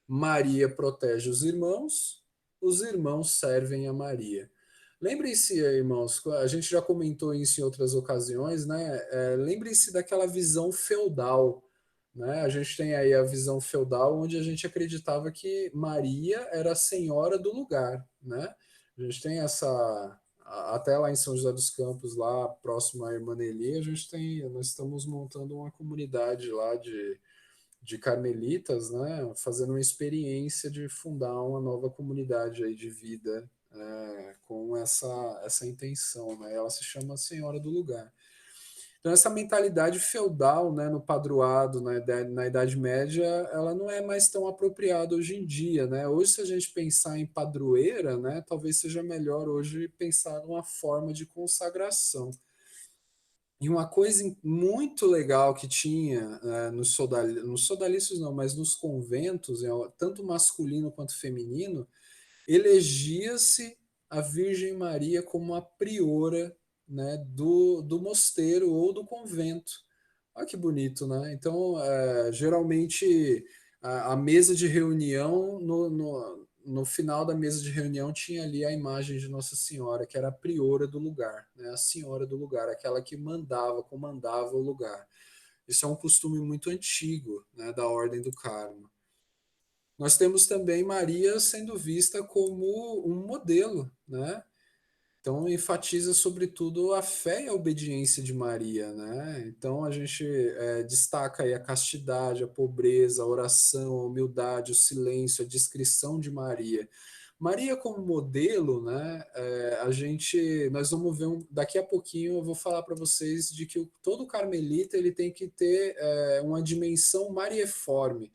Maria protege os irmãos servem a Maria. Lembrem-se, irmãos, a gente já comentou isso em outras ocasiões, né? Lembrem-se daquela visão feudal, né? A gente tem aí a visão feudal onde a gente acreditava que Maria era a senhora do lugar, né? A gente tem até lá em São José dos Campos, lá próximo à Irmã Nelly, nós estamos montando uma comunidade lá de carmelitas, né, fazendo uma experiência de fundar uma nova comunidade aí de vida com essa intenção, né? Ela se chama Senhora do Lugar. Então essa mentalidade feudal, né, no padroado, na Idade Média, ela não é mais tão apropriada hoje em dia, né? Hoje, se a gente pensar em padroeira, né, talvez seja melhor hoje pensar numa forma de consagração. E uma coisa muito legal que tinha nos sodalícios não, mas nos conventos, tanto masculino quanto feminino, elegia-se a Virgem Maria como a priora, né, do mosteiro ou do convento. Olha que bonito, né? Então, geralmente, a mesa de reunião, no final da mesa de reunião, tinha ali a imagem de Nossa Senhora, que era a priora do lugar, né? A senhora do lugar, aquela que comandava o lugar. Isso é um costume muito antigo, né, da Ordem do Carmo. nós temos também Maria sendo vista como um modelo, né? Então, enfatiza sobretudo a fé e a obediência de Maria, né? Então, a gente destaca aí a castidade, a pobreza, a oração, a humildade, o silêncio, a discrição de Maria. Maria como modelo, né? Nós vamos ver daqui a pouquinho eu vou falar para vocês de que todo carmelita ele tem que ter uma dimensão marieforme,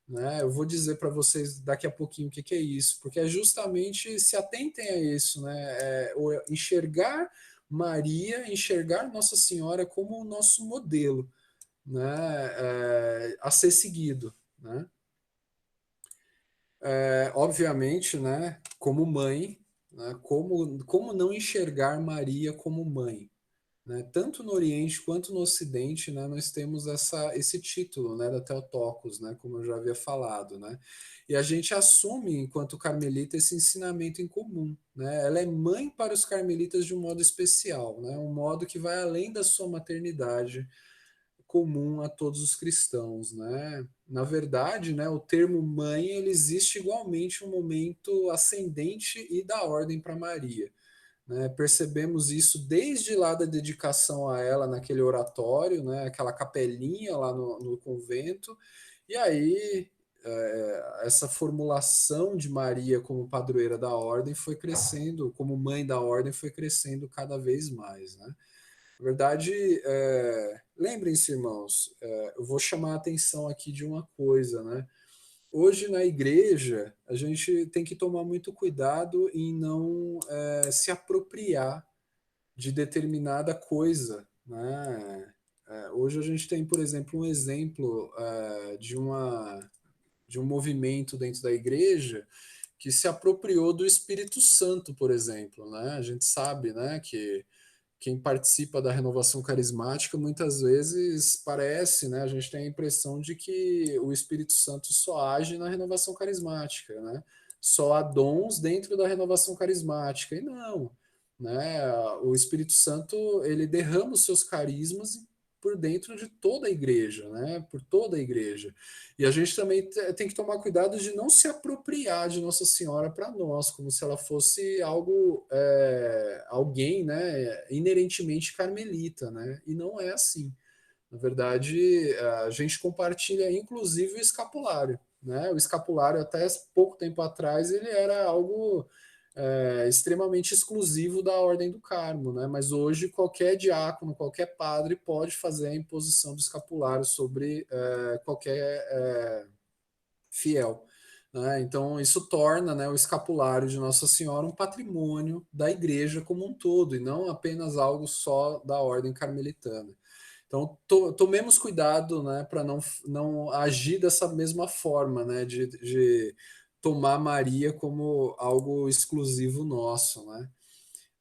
né? Eu vou dizer para vocês daqui a pouquinho o que, que é isso, porque é justamente se atentem a isso, né? Enxergar Maria, enxergar Nossa Senhora como o nosso modelo, né? A ser seguido, né? Obviamente, né? Como mãe, né? Como não enxergar Maria como mãe? Né? Tanto no Oriente quanto no Ocidente, né, nós temos esse título, né, da Theotokos, né, como eu já havia falado, né, e a gente assume, enquanto carmelita, esse ensinamento em comum, né, ela é mãe para os carmelitas de um modo especial, né, um modo que vai além da sua maternidade, comum a todos os cristãos, né. Na verdade, né, o termo mãe, ele existe igualmente um momento ascendente e da ordem para Maria, né? Percebemos isso desde lá da dedicação a ela naquele oratório, né? Aquela capelinha lá no convento, e aí essa formulação de Maria como padroeira da ordem foi crescendo, como mãe da ordem foi crescendo cada vez mais, né? Na verdade, lembrem-se, irmãos, eu vou chamar a atenção aqui de uma coisa, né? Hoje na igreja, a gente tem que tomar muito cuidado em não se apropriar de determinada coisa, né? Hoje a gente tem, por exemplo, um exemplo de um movimento dentro da igreja que se apropriou do Espírito Santo, por exemplo, né? A gente sabe, né, que quem participa da renovação carismática muitas vezes parece, né? A gente tem a impressão de que o Espírito Santo só age na renovação carismática, né? Só há dons dentro da renovação carismática. E não, né? O Espírito Santo, ele derrama os seus carismas por dentro de toda a igreja, né? Por toda a igreja. E a gente também tem que tomar cuidado de não se apropriar de Nossa Senhora para nós, como se ela fosse algo, alguém, né, inerentemente carmelita, né? E não é assim. Na verdade, a gente compartilha, inclusive, o escapulário, né? O escapulário, até pouco tempo atrás, ele era algo extremamente exclusivo da Ordem do Carmo, né? Mas hoje qualquer diácono, qualquer padre pode fazer a imposição do escapulário sobre qualquer fiel. Né? Então, isso torna, né, o escapulário de Nossa Senhora um patrimônio da igreja como um todo, e não apenas algo só da ordem carmelitana. Então, tomemos cuidado, né, para não agir dessa mesma forma, né, de tomar Maria como algo exclusivo nosso, né?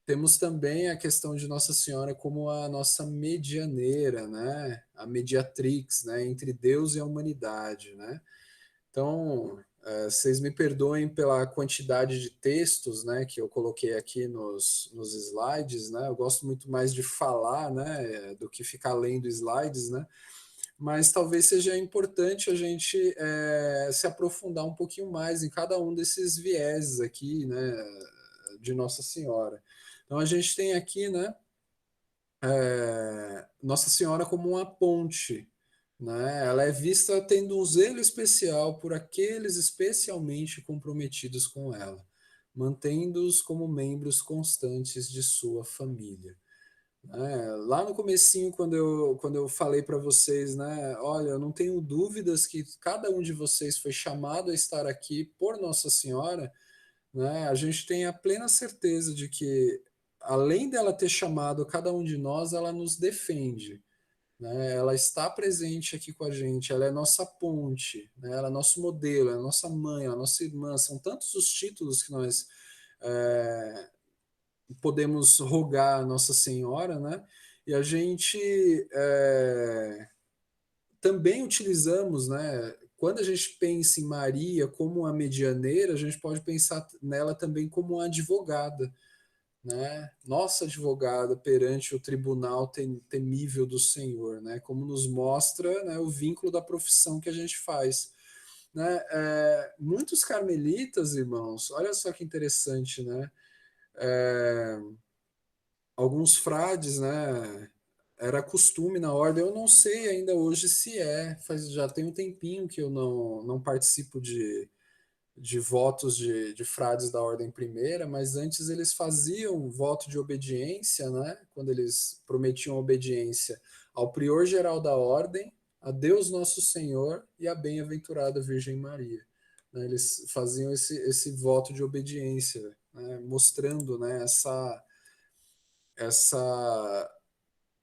Temos também a questão de Nossa Senhora como a nossa medianeira, né, a mediatrix, né, entre Deus e a humanidade, né? Então, vocês me perdoem pela quantidade de textos, né, que eu coloquei aqui nos slides, né? Eu gosto muito mais de falar, né, do que ficar lendo slides, né? Mas talvez seja importante a gente se aprofundar um pouquinho mais em cada um desses vieses aqui, né, de Nossa Senhora. Então a gente tem aqui, né, Nossa Senhora como uma ponte, né? Ela é vista tendo um zelo especial por aqueles especialmente comprometidos com ela, mantendo-os como membros constantes de sua família. Lá no comecinho, quando eu falei para vocês, né, olha, eu não tenho dúvidas que cada um de vocês foi chamado a estar aqui por Nossa Senhora, né, a gente tem a plena certeza de que, além dela ter chamado cada um de nós, ela nos defende, né? Ela está presente aqui com a gente, ela é nossa ponte, né? Ela é nosso modelo, é nossa mãe, é nossa irmã, são tantos os títulos que nós é, podemos rogar a Nossa Senhora, né? E a gente também utilizamos, né? Quando a gente pensa em Maria como a medianeira, a gente pode pensar nela também como uma advogada, né? Nossa advogada perante o tribunal temível do Senhor, né? Como nos mostra, né, o vínculo da profissão que a gente faz. né? Muitos carmelitas, irmãos, olha só que interessante, né? É, alguns frades, né? Era costume na ordem, eu não sei ainda hoje se já tem um tempinho que eu não participo de votos de frades da ordem primeira, mas antes eles faziam voto de obediência, né? Quando eles prometiam obediência ao prior geral da ordem, a Deus Nosso Senhor e a bem-aventurada Virgem Maria. Né? Eles faziam esse voto de obediência, né? Mostrando, né, essa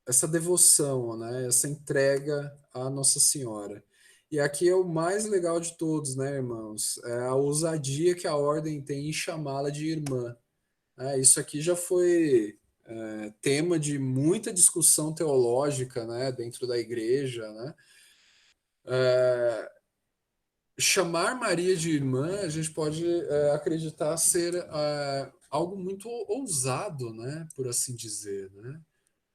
essa devoção, né? Essa entrega à Nossa Senhora. E aqui é o mais legal de todos, né, irmãos? É a ousadia que a ordem tem em chamá-la de irmã. Isso aqui já foi tema de muita discussão teológica, né, dentro da igreja, né? Chamar Maria de irmã, a gente pode acreditar ser algo muito ousado, né, por assim dizer, né?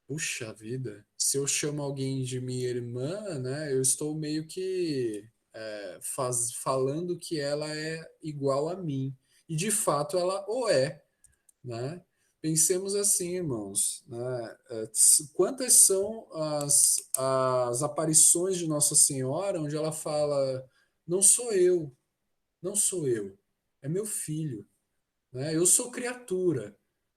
Puxa vida, se eu chamo alguém de minha irmã, né, eu estou meio que falando que ela é igual a mim. E de fato ela o é, né? Pensemos assim, irmãos, né? Quantas são as aparições de Nossa Senhora onde ela fala: não sou eu, não sou eu, é meu filho, né? Eu sou criatura,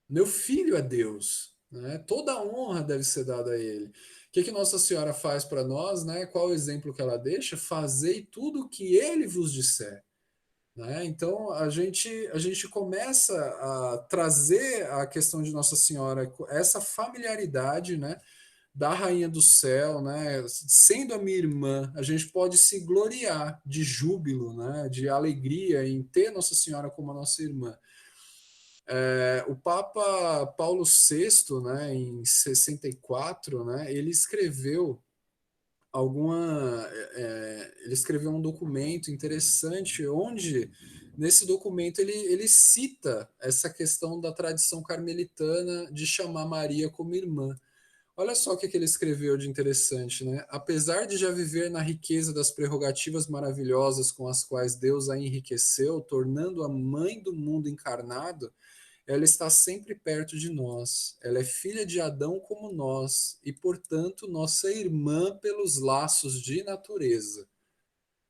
meu filho é Deus, né? Toda a honra deve ser dada a ele. O que Nossa Senhora faz para nós, né? Qual o exemplo que ela deixa? Fazei tudo o que ele vos disser. Né? Então a gente começa a trazer a questão de Nossa Senhora, essa familiaridade, né, da Rainha do Céu, né, sendo a minha irmã, a gente pode se gloriar de júbilo, né, de alegria em ter Nossa Senhora como a nossa irmã. O Papa Paulo VI, né, em 64, né, ele escreveu um documento interessante onde nesse documento ele cita essa questão da tradição carmelitana de chamar Maria como irmã. Olha só o que ele escreveu de interessante, né? Apesar de já viver na riqueza das prerrogativas maravilhosas com as quais Deus a enriqueceu, tornando a mãe do mundo encarnado, ela está sempre perto de nós. Ela é filha de Adão como nós e, portanto, nossa irmã pelos laços de natureza.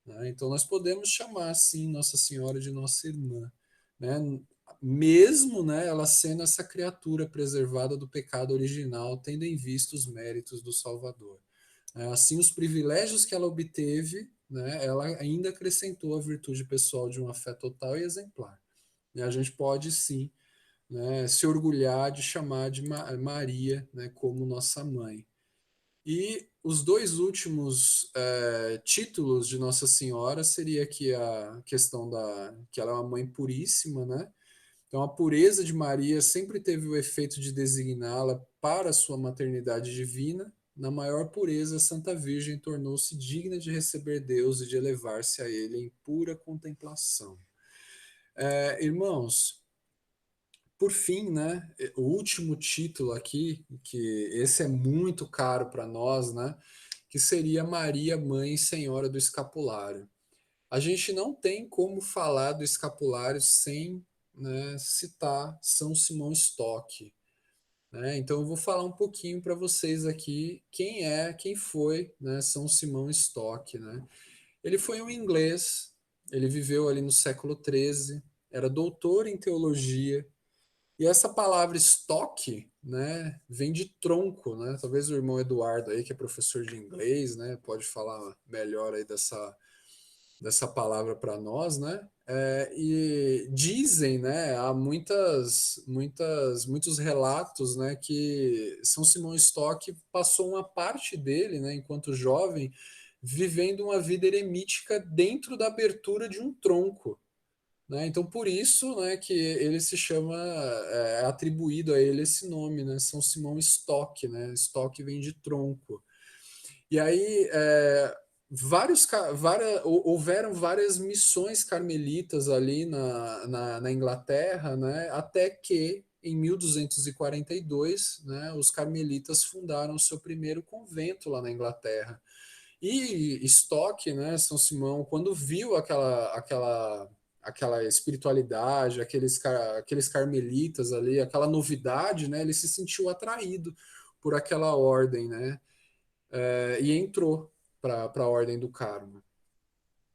Né? Então, nós podemos chamar, sim, Nossa Senhora de nossa irmã. Né? Mesmo, né, ela sendo essa criatura preservada do pecado original, tendo em vista os méritos do Salvador. Assim, os privilégios que ela obteve, né, ela ainda acrescentou a virtude pessoal de uma fé total e exemplar. E a gente pode, sim, né, se orgulhar de chamar de Maria, né, como nossa mãe. E os dois últimos títulos de Nossa Senhora seria aqui a questão que ela é uma mãe puríssima, né? Então a pureza de Maria sempre teve o efeito de designá-la para a sua maternidade divina. Na maior pureza, a Santa Virgem tornou-se digna de receber Deus e de elevar-se a Ele em pura contemplação. Irmãos, por fim, né, o último título aqui, que esse é muito caro para nós, né, que seria Maria, Mãe e Senhora do Escapulário. A gente não tem como falar do escapulário sem, né, citar São Simão Stock. Né? Então eu vou falar um pouquinho para vocês aqui quem foi, né, São Simão Stock. Né? Ele foi um inglês, ele viveu ali no século XIII, era doutor em teologia, e essa palavra estoque, né, vem de tronco, né? Talvez o irmão Eduardo aí, que é professor de inglês, né, pode falar melhor aí dessa palavra para nós, né? E dizem, né, há muitos relatos, né, que São Simão Stock passou uma parte dele, né, enquanto jovem, vivendo uma vida eremítica dentro da abertura de um tronco. Né? Então, por isso, né, que ele se chama, atribuído a ele esse nome, né, São Simão Stock, né, Stock vem de tronco. E aí, houveram várias missões carmelitas ali na Inglaterra, né, até que, em 1242, né, os carmelitas fundaram o seu primeiro convento lá na Inglaterra. E Stock, né, São Simão, quando viu aquela espiritualidade, aqueles carmelitas ali, aquela novidade, né, ele se sentiu atraído por aquela ordem, né, e entrou para a Ordem do Carmo.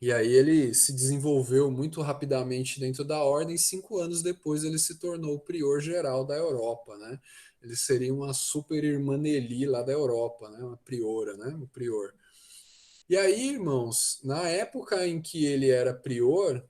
E aí ele se desenvolveu muito rapidamente dentro da ordem. 5 anos depois ele se tornou o prior geral da Europa, né? Ele seria uma super irmã Nelly lá da Europa, né? Uma priora, né? Um prior. E aí, irmãos, na época em que ele era prior,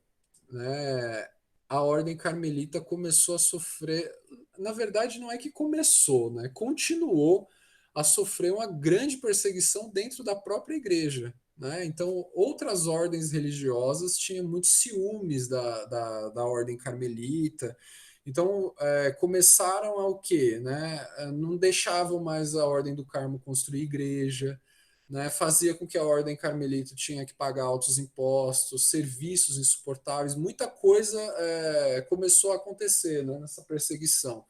né, a ordem carmelita começou a sofrer. Na verdade, não é que começou, né? Continuou a sofrer uma grande perseguição dentro da própria igreja. Né? Então, outras ordens religiosas tinham muitos ciúmes da ordem carmelita. Então, começaram a o quê? Né? Não deixavam mais a ordem do Carmo construir igreja, né, fazia com que a ordem carmelita tinha que pagar altos impostos, serviços insuportáveis, muita coisa começou a acontecer, né, nessa perseguição.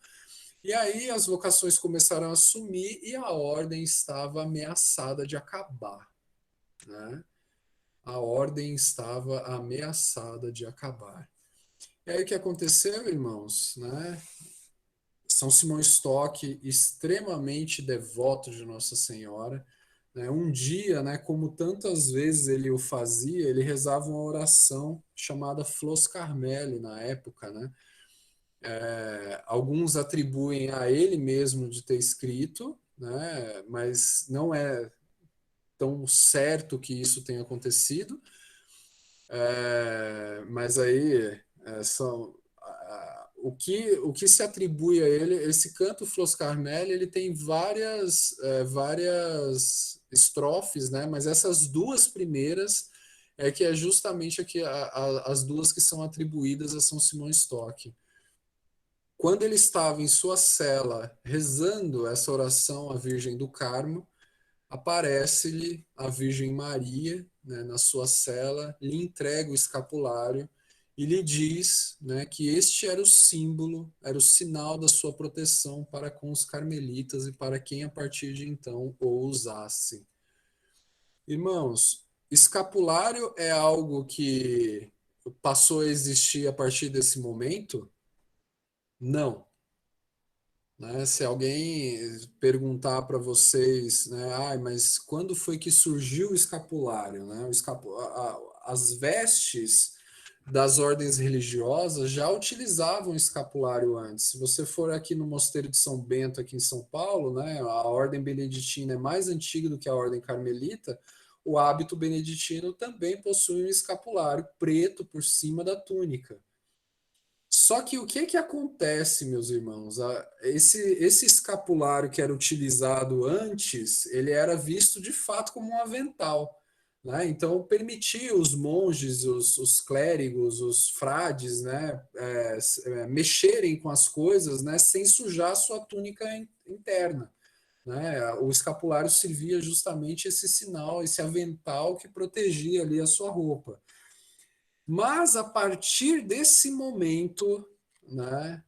E aí as vocações começaram a sumir e a ordem estava ameaçada de acabar. Né? A ordem estava ameaçada de acabar. E aí o que aconteceu, irmãos? Né? São Simão Stock, extremamente devoto de Nossa Senhora, né? Um dia, né, como tantas vezes ele o fazia, ele rezava uma oração chamada Flos Carmeli na época, né? Alguns atribuem a ele mesmo de ter escrito, né? Mas não é tão certo que isso tenha acontecido. Mas aí são o que se atribui a ele, esse canto Flos Carmeli, ele tem várias estrofes, né? Mas essas duas primeiras que é justamente as duas que são atribuídas a São Simão Stock. Quando ele estava em sua cela rezando essa oração à Virgem do Carmo, aparece-lhe a Virgem Maria, né, na sua cela, lhe entrega o escapulário e lhe diz, né, que este era o símbolo, era o sinal da sua proteção para com os carmelitas e para quem a partir de então o usasse. Irmãos, escapulário é algo que passou a existir a partir desse momento? Não. Né? Se alguém perguntar para vocês, né, mas quando foi que surgiu o escapulário? Né? As vestes das ordens religiosas já utilizavam escapulário antes. Se você for aqui no Mosteiro de São Bento, aqui em São Paulo, né, a ordem beneditina é mais antiga do que a ordem carmelita, o hábito beneditino também possui um escapulário preto por cima da túnica. Só que o que que acontece, meus irmãos? Esse escapulário que era utilizado antes, ele era visto de fato como um avental, né? Então permitia os monges, os clérigos, os frades, né, mexerem com as coisas, né, sem sujar a sua túnica interna, né? O escapulário servia justamente esse sinal, esse avental que protegia ali a sua roupa. Mas a partir desse momento, né,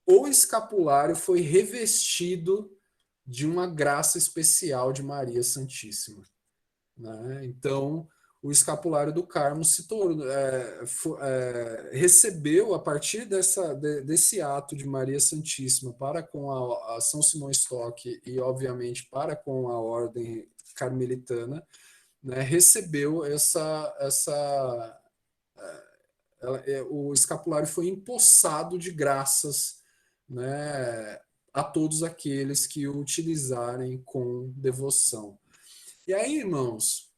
o escapulário foi revestido de uma graça especial de Maria Santíssima. Né? Então, o escapulário do Carmo se tornou, recebeu, a partir desse ato de Maria Santíssima para com a São Simão Stock e, obviamente, para com a ordem carmelitana, né, recebeu o escapulário foi empossado de graças, né, a todos aqueles que o utilizarem com devoção. E aí, irmãos,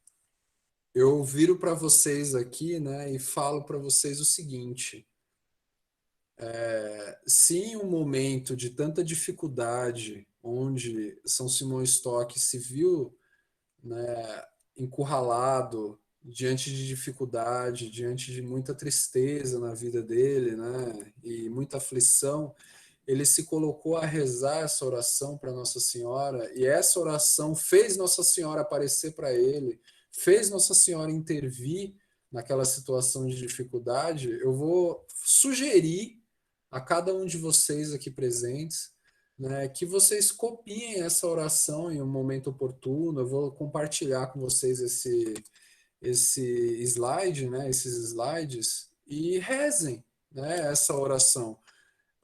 eu viro para vocês aqui, né, e falo para vocês o seguinte: se em um momento de tanta dificuldade, onde São Simão Stock se viu, né, encurralado diante de dificuldade, diante de muita tristeza na vida dele, né, e muita aflição, ele se colocou a rezar essa oração para Nossa Senhora, e essa oração fez Nossa Senhora aparecer para ele, fez Nossa Senhora intervir naquela situação de dificuldade. Eu vou sugerir a cada um de vocês aqui presentes, né, que vocês copiem essa oração em um momento oportuno. Eu vou compartilhar com vocês esse slide, né, esses slides, e rezem, né, essa oração.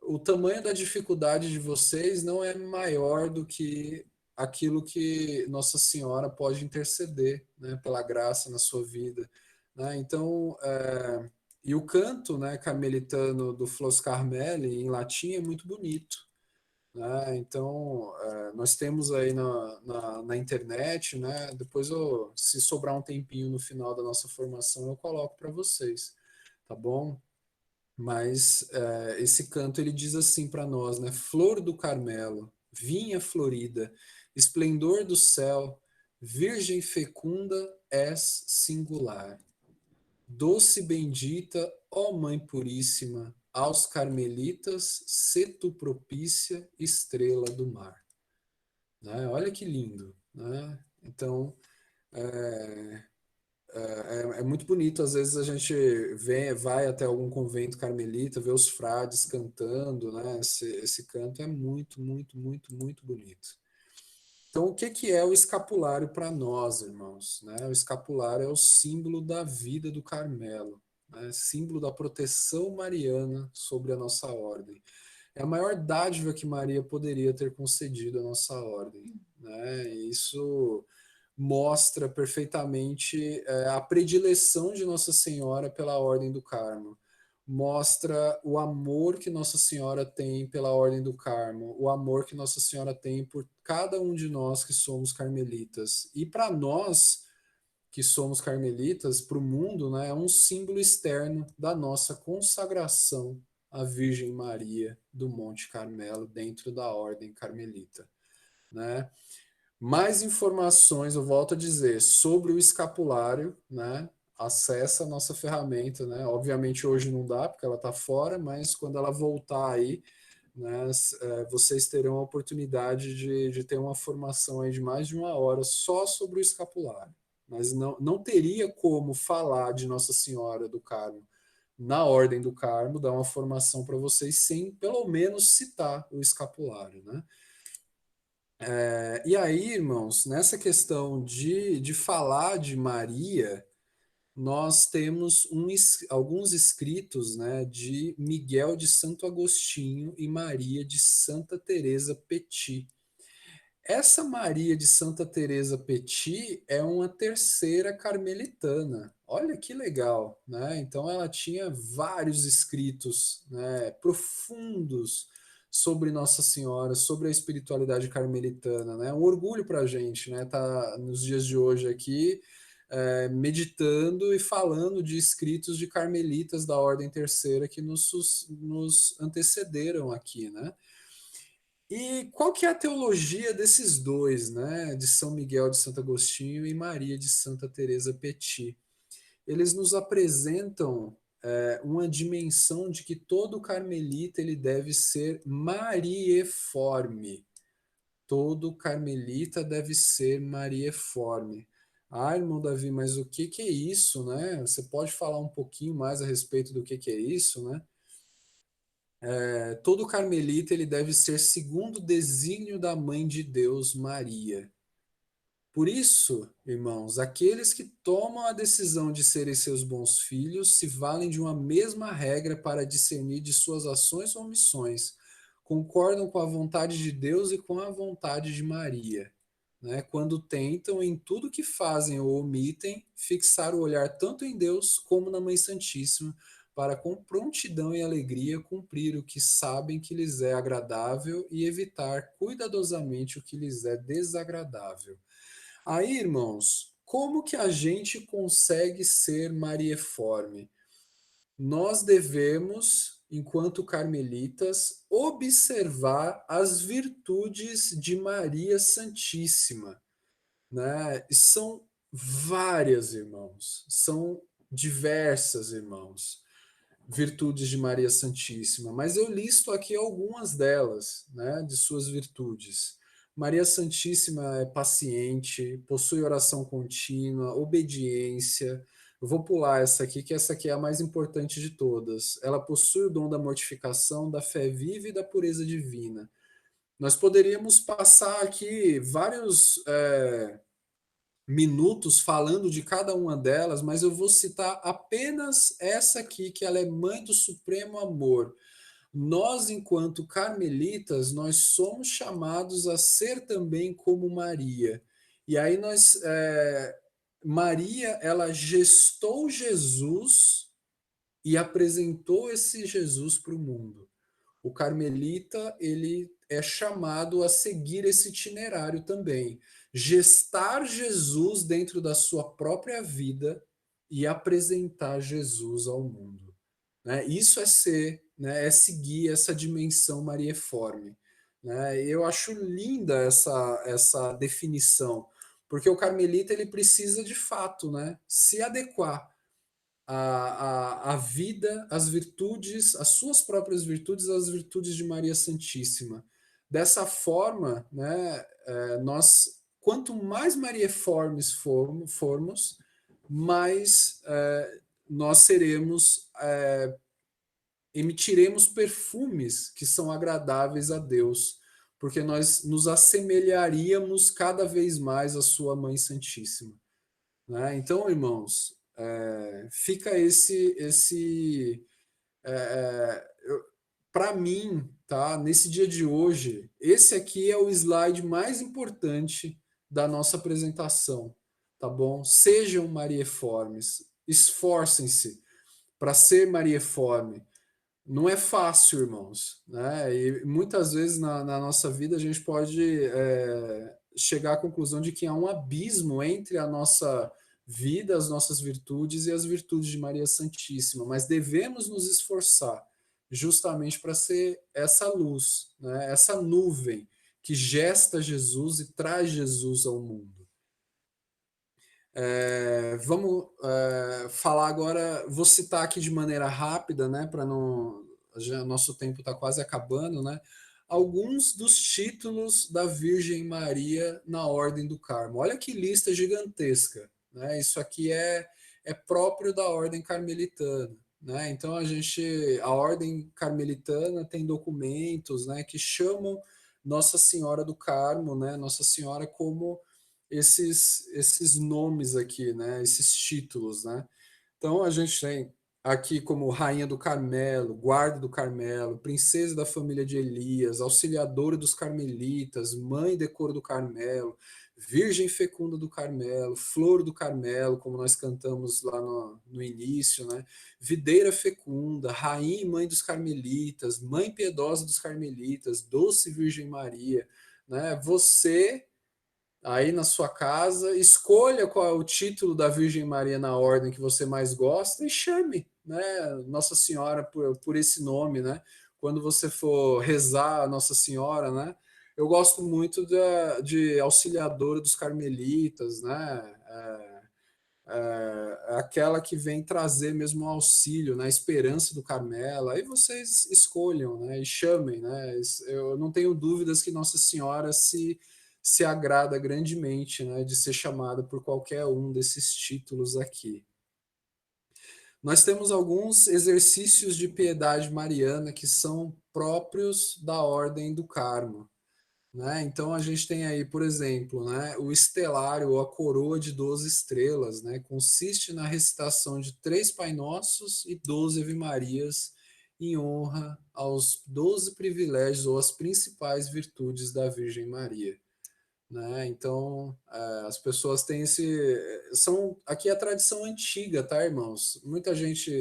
O tamanho da dificuldade de vocês não é maior do que aquilo que Nossa Senhora pode interceder, né, pela graça na sua vida, né? Então, e o canto, né, carmelitano do Flos Carmeli em latim é muito bonito, né? Então, nós temos aí na internet, né? Depois, se sobrar um tempinho no final da nossa formação, eu coloco para vocês, tá bom? Mas esse canto ele diz assim para nós, né? Flor do Carmelo, vinha florida, esplendor do céu, virgem fecunda és singular. Doce bendita, ó Mãe Puríssima, aos carmelitas, se tu propícia, estrela do mar. Né? Olha que lindo, né? Então, é, é muito bonito. Às vezes a gente vai até algum convento carmelita, vê os frades cantando, né? Esse canto é muito, muito, muito, muito bonito. Então, o que que é o escapulário para nós, irmãos? Né? O escapulário é o símbolo da vida do Carmelo, né? Símbolo da proteção mariana sobre a nossa ordem. É a maior dádiva que Maria poderia ter concedido à nossa ordem, né? E isso mostra perfeitamente a predileção de Nossa Senhora pela Ordem do Carmo. Mostra o amor que Nossa Senhora tem pela Ordem do Carmo, o amor que Nossa Senhora tem por cada um de nós que somos carmelitas. E para nós que somos carmelitas, para o mundo, né, é um símbolo externo da nossa consagração à Virgem Maria do Monte Carmelo dentro da Ordem Carmelita, né? Mais informações, eu volto a dizer, sobre o escapulário, né? Acessa a nossa ferramenta, né? Obviamente hoje não dá, porque ela está fora, mas quando ela voltar aí, né, vocês terão a oportunidade de ter uma formação aí de mais de 1 hora só sobre o escapulário. Mas não teria como falar de Nossa Senhora do Carmo na Ordem do Carmo, dar uma formação para vocês sem pelo menos citar o escapulário, né? E aí, irmãos, nessa questão de falar de Maria, nós temos alguns escritos, né, de Miguel de Santo Agostinho e Maria de Santa Teresa Petit. Essa Maria de Santa Teresa Petit é uma terceira carmelitana. Olha que legal, né? Então ela tinha vários escritos, né, profundos sobre Nossa Senhora, sobre a espiritualidade carmelitana, né? Um orgulho para a gente, né? Tá nos dias de hoje aqui meditando e falando de escritos de carmelitas da Ordem Terceira que nos antecederam aqui, né? E qual que é a teologia desses dois, né? De São Miguel de Santo Agostinho e Maria de Santa Teresa Petit? Eles nos apresentam uma dimensão de que todo carmelita ele deve ser marieforme. Todo carmelita deve ser marieforme. Ah, irmão Davi, mas o que que é isso, né? Você pode falar um pouquinho mais a respeito do que é isso, né? Todo carmelita ele deve ser segundo o desígnio da Mãe de Deus, Maria. Por isso, irmãos, aqueles que tomam a decisão de serem seus bons filhos se valem de uma mesma regra para discernir de suas ações ou omissões, concordam com a vontade de Deus e com a vontade de Maria, né? Quando tentam, em tudo que fazem ou omitem, fixar o olhar tanto em Deus como na Mãe Santíssima, para com prontidão e alegria cumprir o que sabem que lhes é agradável e evitar cuidadosamente o que lhes é desagradável. Aí, irmãos, como que a gente consegue ser marieforme? Nós devemos, enquanto carmelitas, observar as virtudes de Maria Santíssima, né? E são várias, irmãos, são diversas, irmãos, virtudes de Maria Santíssima, mas eu listo aqui algumas delas, né, de suas virtudes. Maria Santíssima é paciente, possui oração contínua, obediência. Eu vou pular essa aqui, que essa aqui é a mais importante de todas. Ela possui o dom da mortificação, da fé viva e da pureza divina. Nós poderíamos passar aqui vários minutos falando de cada uma delas, mas eu vou citar apenas essa aqui, que ela é mãe do supremo amor. Nós, enquanto carmelitas, nós somos chamados a ser também como Maria. E aí Maria, ela gestou Jesus e apresentou esse Jesus para o mundo. O carmelita, ele é chamado a seguir esse itinerário também, gestar Jesus dentro da sua própria vida e apresentar Jesus ao mundo, né? Isso é ser, né? É seguir essa dimensão marieforme, né? Eu acho linda essa definição, porque o carmelita ele precisa de fato, né, se adequar a vida, as virtudes, as suas próprias virtudes, as virtudes de Maria Santíssima. Dessa forma, né, nós, quanto mais marieformes formos, mais nós seremos, emitiremos perfumes que são agradáveis a Deus, porque nós nos assemelharíamos cada vez mais à sua Mãe Santíssima, né? Então, irmãos, fica para mim, tá? Nesse dia de hoje, esse aqui é o slide mais importante da nossa apresentação, tá bom? Sejam marieformes, esforcem-se para ser marieforme. Não é fácil, irmãos, né? E muitas vezes na nossa vida a gente pode chegar à conclusão de que há um abismo entre a nossa vida, as nossas virtudes e as virtudes de Maria Santíssima, mas devemos nos esforçar justamente para ser essa luz, né? Essa nuvem que gesta Jesus e traz Jesus ao mundo. Vamos falar agora, vou citar aqui de maneira rápida, né, para não, já, nosso tempo está quase acabando, né, alguns dos títulos da Virgem Maria na Ordem do Carmo. Olha que lista gigantesca, né? Isso aqui é próprio da Ordem Carmelitana, né? Então a Ordem Carmelitana tem documentos, né, que chamam Nossa Senhora do Carmo, né, Nossa Senhora como esses nomes aqui, né? Esses títulos, né? Então a gente tem aqui como Rainha do Carmelo, Guarda do Carmelo, Princesa da família de Elias, Auxiliadora dos Carmelitas, Mãe de Cor do Carmelo, Virgem Fecunda do Carmelo, Flor do Carmelo, como nós cantamos lá no início, né? Videira Fecunda, Rainha e Mãe dos Carmelitas, Mãe Piedosa dos Carmelitas, Doce Virgem Maria, né? Você aí na sua casa, escolha qual é o título da Virgem Maria na ordem que você mais gosta e chame, né, Nossa Senhora por esse nome, né? Quando você for rezar a Nossa Senhora, né? Eu gosto muito de Auxiliadora dos Carmelitas, né? Aquela que vem trazer mesmo um auxílio, né? A esperança do Carmelo. Aí vocês escolham, né? E chamem, né? Eu não tenho dúvidas que Nossa Senhora se agrada grandemente, né? De ser chamada por qualquer um desses títulos aqui. Nós temos alguns exercícios de piedade mariana que são próprios da Ordem do Carmo, né? Então a gente tem aí, por exemplo, né, o estelário ou a coroa de 12 estrelas, né? Consiste na recitação de 3 Pai Nossos e 12 Ave Marias em honra aos 12 privilégios ou as principais virtudes da Virgem Maria, né? Então as pessoas têm aqui é a tradição antiga, tá, irmãos? Muita gente,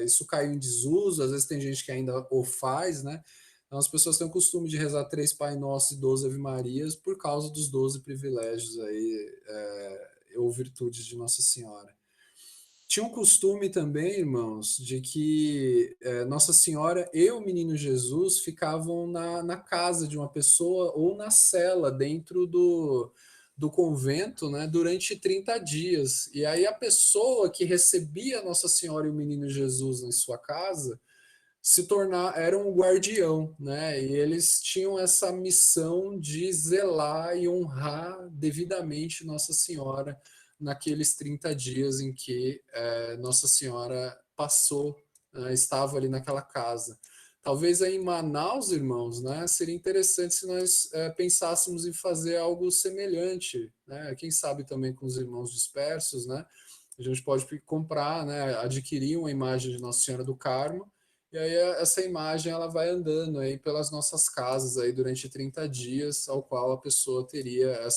isso caiu em desuso, às vezes tem gente que ainda o faz, né? Então as pessoas têm o costume de rezar 3 Pai Nossos e 12 Ave Marias por causa dos 12 privilégios aí, ou virtudes de Nossa Senhora. Tinha um costume também, irmãos, de que Nossa Senhora e o Menino Jesus ficavam na casa de uma pessoa ou na cela dentro do convento, né, durante 30 dias. E aí a pessoa que recebia Nossa Senhora e o Menino Jesus em sua casa era um guardião, né? E eles tinham essa missão de zelar e honrar devidamente Nossa Senhora naqueles 30 dias em que Nossa Senhora passou, estava ali naquela casa. Talvez aí em Manaus, irmãos, né, seria interessante se nós pensássemos em fazer algo semelhante, né? Quem sabe também com os irmãos dispersos, né? A gente pode comprar, né, adquirir uma imagem de Nossa Senhora do Carmo, e aí essa imagem ela vai andando aí pelas nossas casas aí durante 30 dias, ao qual a pessoa teria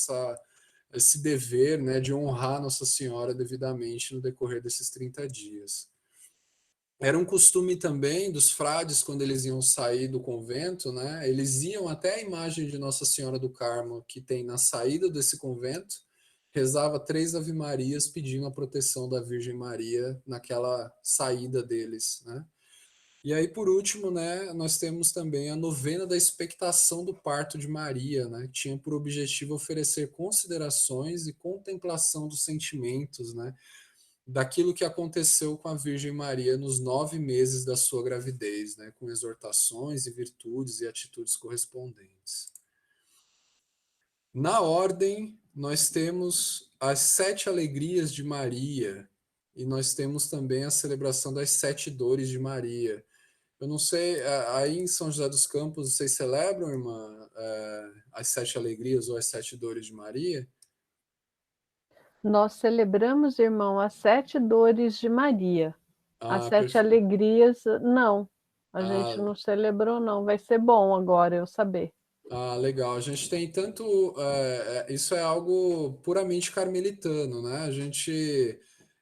esse dever, né, de honrar Nossa Senhora devidamente no decorrer desses 30 dias. Era um costume também dos frades, quando eles iam sair do convento, né, eles iam até a imagem de Nossa Senhora do Carmo, que tem na saída desse convento, rezava 3 Ave-Marias pedindo a proteção da Virgem Maria naquela saída deles, né? E aí, por último, né, nós temos também a novena da expectação do parto de Maria, né, que tinha por objetivo oferecer considerações e contemplação dos sentimentos, né, daquilo que aconteceu com a Virgem Maria nos 9 meses da sua gravidez, né, com exortações e virtudes e atitudes correspondentes. Na ordem, nós temos as 7 alegrias de Maria e nós temos também a celebração das 7 dores de Maria. Eu não sei, aí em São José dos Campos, vocês celebram, irmã, as 7 alegrias ou as 7 dores de Maria? Nós celebramos, irmão, as 7 dores de Maria. As Ah, 7 perfeito. alegrias, não. A gente Ah, não celebrou, não. Vai ser bom agora eu saber. legal. A gente tem tanto. Isso é algo puramente carmelitano, né? A gente.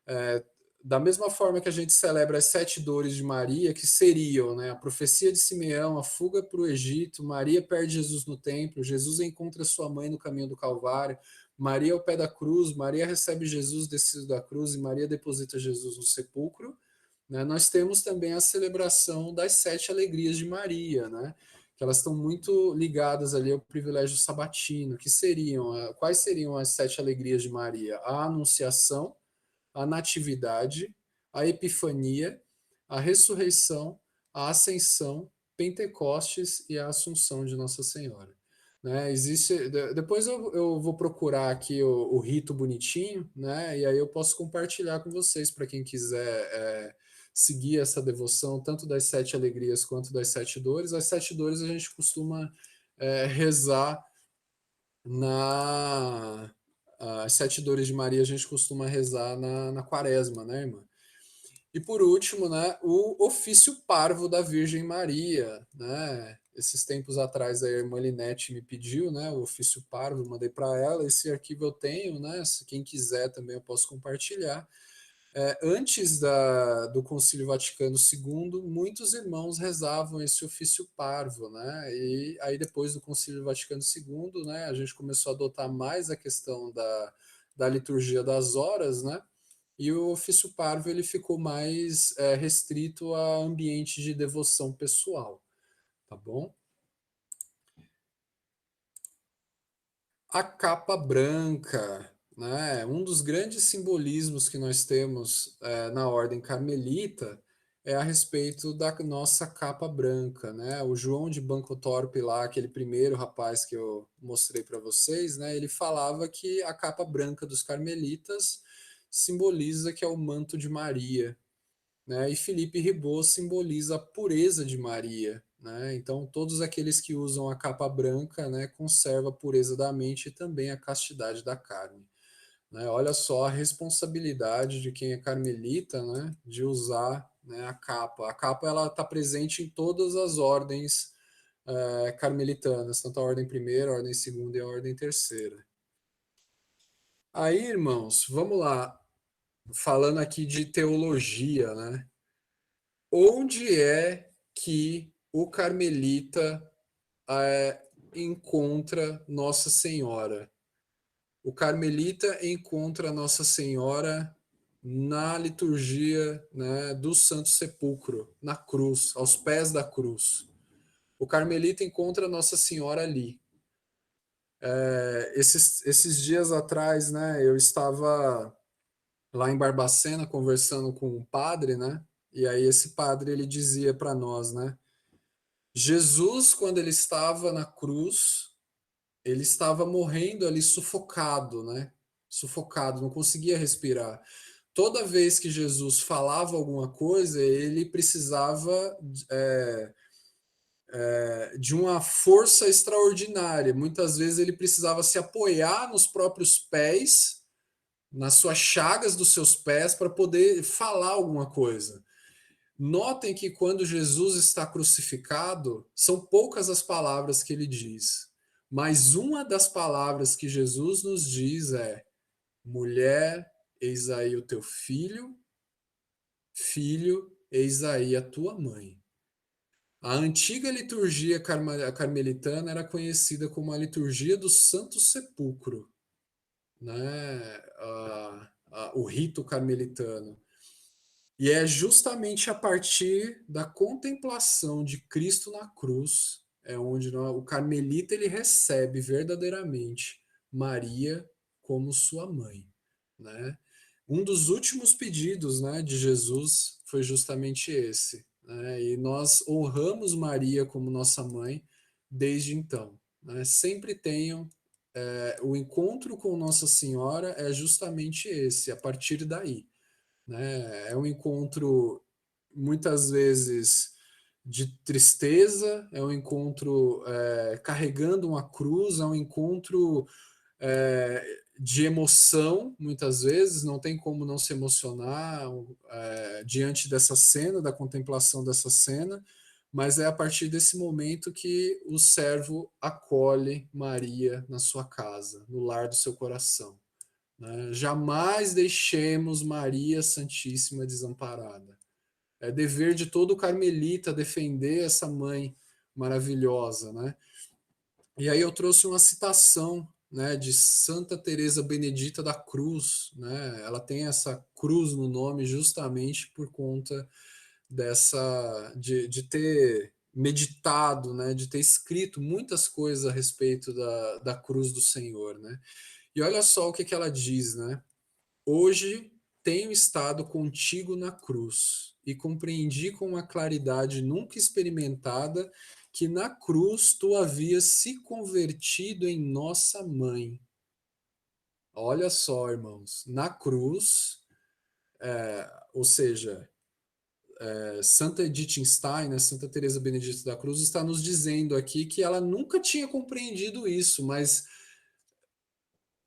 é, da mesma forma que a gente celebra as 7 dores de Maria, que seriam, né, a profecia de Simeão, a fuga para o Egito, Maria perde Jesus no templo, Jesus encontra sua mãe no caminho do Calvário, Maria ao pé da cruz, Maria recebe Jesus descido da cruz e Maria deposita Jesus no sepulcro, né? Nós temos também a celebração das 7 alegrias de Maria, né? Que elas estão muito ligadas ali ao privilégio sabatino, que seriam, quais seriam as 7 alegrias de Maria? A Anunciação, a Natividade, a Epifania, a Ressurreição, a Ascensão, Pentecostes e a Assunção de Nossa Senhora. Né, existe, depois eu vou procurar aqui o rito bonitinho, né, e aí eu posso compartilhar com vocês para quem quiser seguir essa devoção, tanto das 7 alegrias quanto das 7 dores. As 7 dores a gente costuma rezar na as 7 dores de Maria a gente costuma rezar na quaresma, né, irmã? E por último, né, o ofício parvo da Virgem Maria, né? Esses tempos atrás a irmã Linete me pediu, né, o ofício parvo, mandei para ela, esse arquivo eu tenho, né? Se quem quiser também eu posso compartilhar. Antes do Concílio Vaticano II, muitos irmãos rezavam esse ofício parvo, né? E aí depois do Concílio Vaticano II, né, a gente começou a adotar mais a questão da liturgia das horas, né? E o ofício parvo ele ficou mais restrito a ambiente de devoção pessoal, tá bom? A capa branca, né? Um dos grandes simbolismos que nós temos na ordem carmelita é a respeito da nossa capa branca, né? O João de Bancotorpe lá, aquele primeiro rapaz que eu mostrei para vocês, né? Ele falava que a capa branca dos carmelitas simboliza que é o manto de Maria, né? E Felipe Ribot simboliza a pureza de Maria, né? Então, todos aqueles que usam a capa branca, né, conservam a pureza da mente e também a castidade da carne, né? Olha só a responsabilidade de quem é carmelita, né, de usar, né, a capa. A capa ela está presente em todas as ordens carmelitanas, tanto a ordem primeira, a ordem segunda e a ordem terceira. Aí, irmãos, vamos lá, falando aqui de teologia, né? Onde é que o carmelita encontra Nossa Senhora? O carmelita encontra Nossa Senhora na liturgia, né, do Santo Sepulcro, na cruz, aos pés da cruz. O carmelita encontra Nossa Senhora ali. Esses dias atrás, né, eu estava lá em Barbacena conversando com um padre, né? E aí esse padre ele dizia para nós, né? Jesus, quando ele estava na cruz, ele estava morrendo ali sufocado, né? Sufocado, não conseguia respirar. Toda vez que Jesus falava alguma coisa, ele precisava de uma força extraordinária. Muitas vezes ele precisava se apoiar nos próprios pés, nas suas chagas dos seus pés, para poder falar alguma coisa. Notem que quando Jesus está crucificado, são poucas as palavras que ele diz. Mas uma das palavras que Jesus nos diz é: mulher, eis aí o teu filho, filho, eis aí a tua mãe. A antiga liturgia carmelitana era conhecida como a liturgia do Santo Sepulcro, né? O rito carmelitano. E é justamente a partir da contemplação de Cristo na cruz é onde o carmelita ele recebe verdadeiramente Maria como sua mãe, né? Um dos últimos pedidos, né, de Jesus foi justamente esse, né? E nós honramos Maria como nossa mãe desde então, né? Sempre tenham o encontro com Nossa Senhora é justamente esse, a partir daí, né? É um encontro muitas vezes de tristeza, é um encontro carregando uma cruz, é um encontro de emoção, muitas vezes, não tem como não se emocionar diante dessa cena, da contemplação dessa cena, mas é a partir desse momento que o servo acolhe Maria na sua casa, no lar do seu coração, né? Jamais deixemos Maria Santíssima desamparada. É dever de todo carmelita defender essa mãe maravilhosa, né? E aí eu trouxe uma citação, né, de Santa Teresa Benedita da Cruz, né? Ela tem essa cruz no nome justamente por conta de ter meditado, né, de ter escrito muitas coisas a respeito da cruz do Senhor, né? E olha só o que ela diz, né? Hoje tenho estado contigo na cruz e compreendi com uma claridade nunca experimentada que na cruz tu havias se convertido em nossa mãe. Olha só, irmãos, na cruz, ou seja, Santa Edith Stein, né, Santa Teresa Benedita da Cruz, está nos dizendo aqui que ela nunca tinha compreendido isso, mas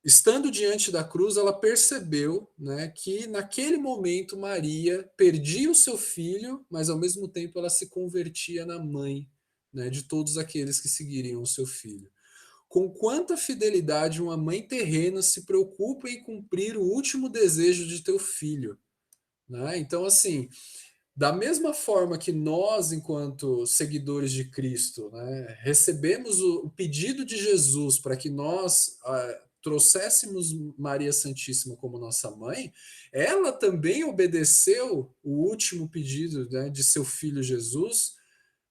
estando diante da cruz, ela percebeu, né, que naquele momento Maria perdia o seu filho, mas ao mesmo tempo ela se convertia na mãe, né, de todos aqueles que seguiriam o seu filho. Com quanta fidelidade uma mãe terrena se preocupa em cumprir o último desejo de teu filho, né? Então, assim, da mesma forma que nós, enquanto seguidores de Cristo, né, recebemos o pedido de Jesus para que nós trouxéssemos Maria Santíssima como nossa mãe, ela também obedeceu o último pedido, né, de seu filho Jesus,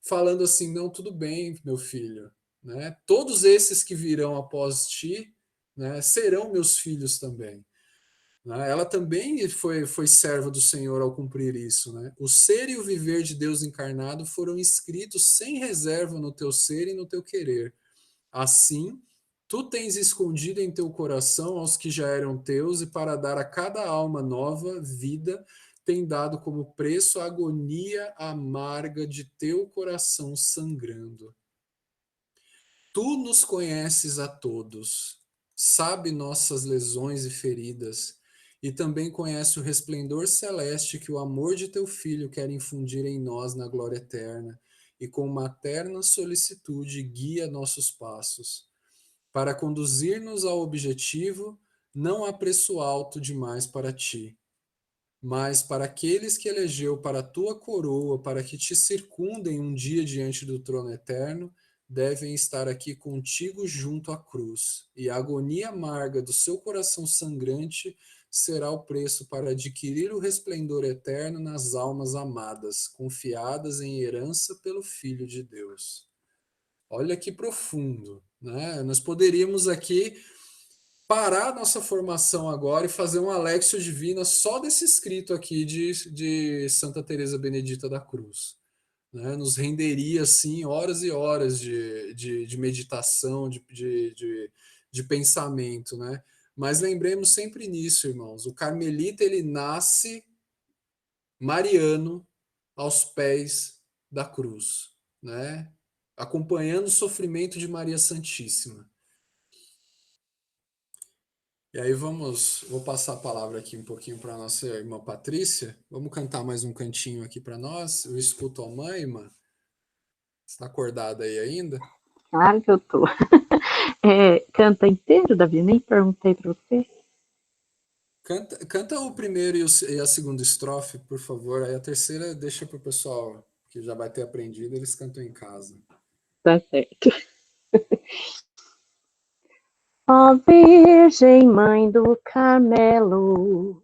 falando assim: não, tudo bem, meu filho, né? Todos esses que virão após ti, né, serão meus filhos também. Né? Ela também foi serva do Senhor ao cumprir isso. Né? O ser e o viver de Deus encarnado foram escritos sem reserva no teu ser e no teu querer. Assim, tu tens escondido em teu coração aos que já eram teus, e para dar a cada alma nova vida, tem dado como preço a agonia amarga de teu coração sangrando. Tu nos conheces a todos, sabe nossas lesões e feridas, e também conhece o resplendor celeste que o amor de teu Filho quer infundir em nós na glória eterna, e com materna solicitude guia nossos passos. Para conduzir-nos ao objetivo, não há preço alto demais para ti. Mas para aqueles que elegeu para a tua coroa, para que te circundem um dia diante do trono eterno, devem estar aqui contigo junto à cruz, e a agonia amarga do seu coração sangrante será o preço para adquirir o resplendor eterno nas almas amadas, confiadas em herança pelo Filho de Deus. Olha que profundo, né? Nós poderíamos aqui parar nossa formação agora e fazer um Alexio Divina só desse escrito aqui de Santa Teresa Benedita da Cruz. Né? Nos renderia assim horas e horas de meditação, de pensamento, né? Mas lembremos sempre nisso, irmãos. O carmelita ele nasce mariano aos pés da cruz, né? acompanhando o sofrimento de Maria Santíssima. E aí vou passar a palavra aqui um pouquinho para a nossa irmã Patrícia. Vamos cantar mais um cantinho aqui para nós. Eu escuto a mãe, irmã. Você está acordada aí ainda? Claro que eu tô. Canta inteiro, Davi? Nem perguntei para você. Canta o primeiro e a segunda estrofe, por favor. Aí a terceira deixa para o pessoal que já vai ter aprendido, eles cantam em casa. Tá certo. Ó Virgem Mãe do Carmelo,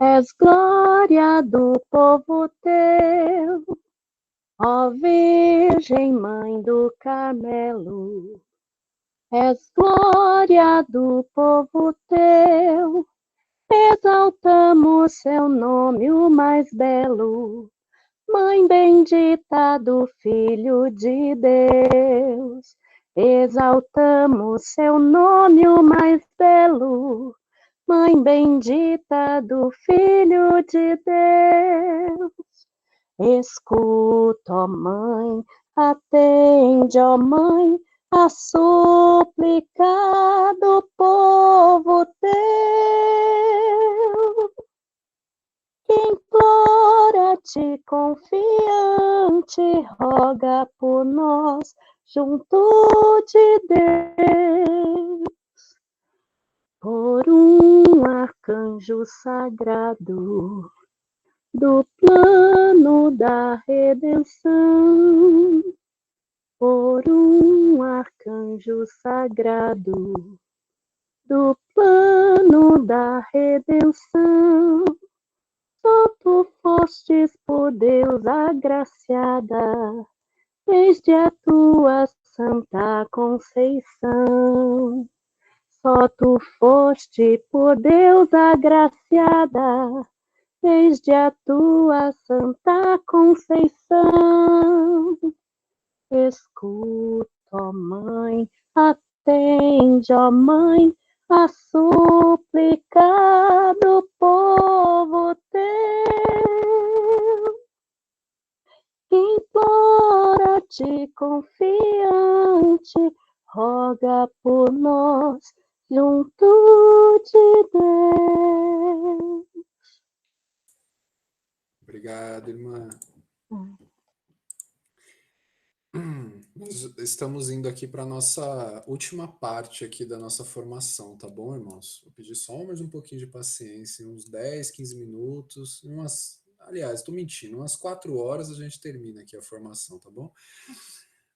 és glória do povo teu. Ó Virgem Mãe do Carmelo, és glória do povo teu. Exaltamos seu nome, o mais belo, Mãe bendita do Filho de Deus. Exaltamos seu nome, o mais belo, Mãe bendita do Filho de Deus. Escuta, ó Mãe, atende, ó Mãe, a súplica do povo teu, que implora-te confiante, roga por nós, junto de Deus, por um arcanjo sagrado, do plano da redenção, por um arcanjo sagrado, do plano da redenção. Só tu fostes por Deus agraciada, desde a tua santa conceição. Só tu foste por Deus agraciada, desde a tua santa conceição. Escuta, ó Mãe, atende, ó Mãe, a súplica do povo teu. Implora-te confiante, roga por nós, junto de Deus. Obrigado, irmã. Nós estamos indo aqui para a nossa última parte aqui da nossa formação, tá bom, irmãos? Vou pedir só mais um pouquinho de paciência, uns 10, 15 minutos, aliás, estou mentindo, umas 4 horas a gente termina aqui a formação, tá bom?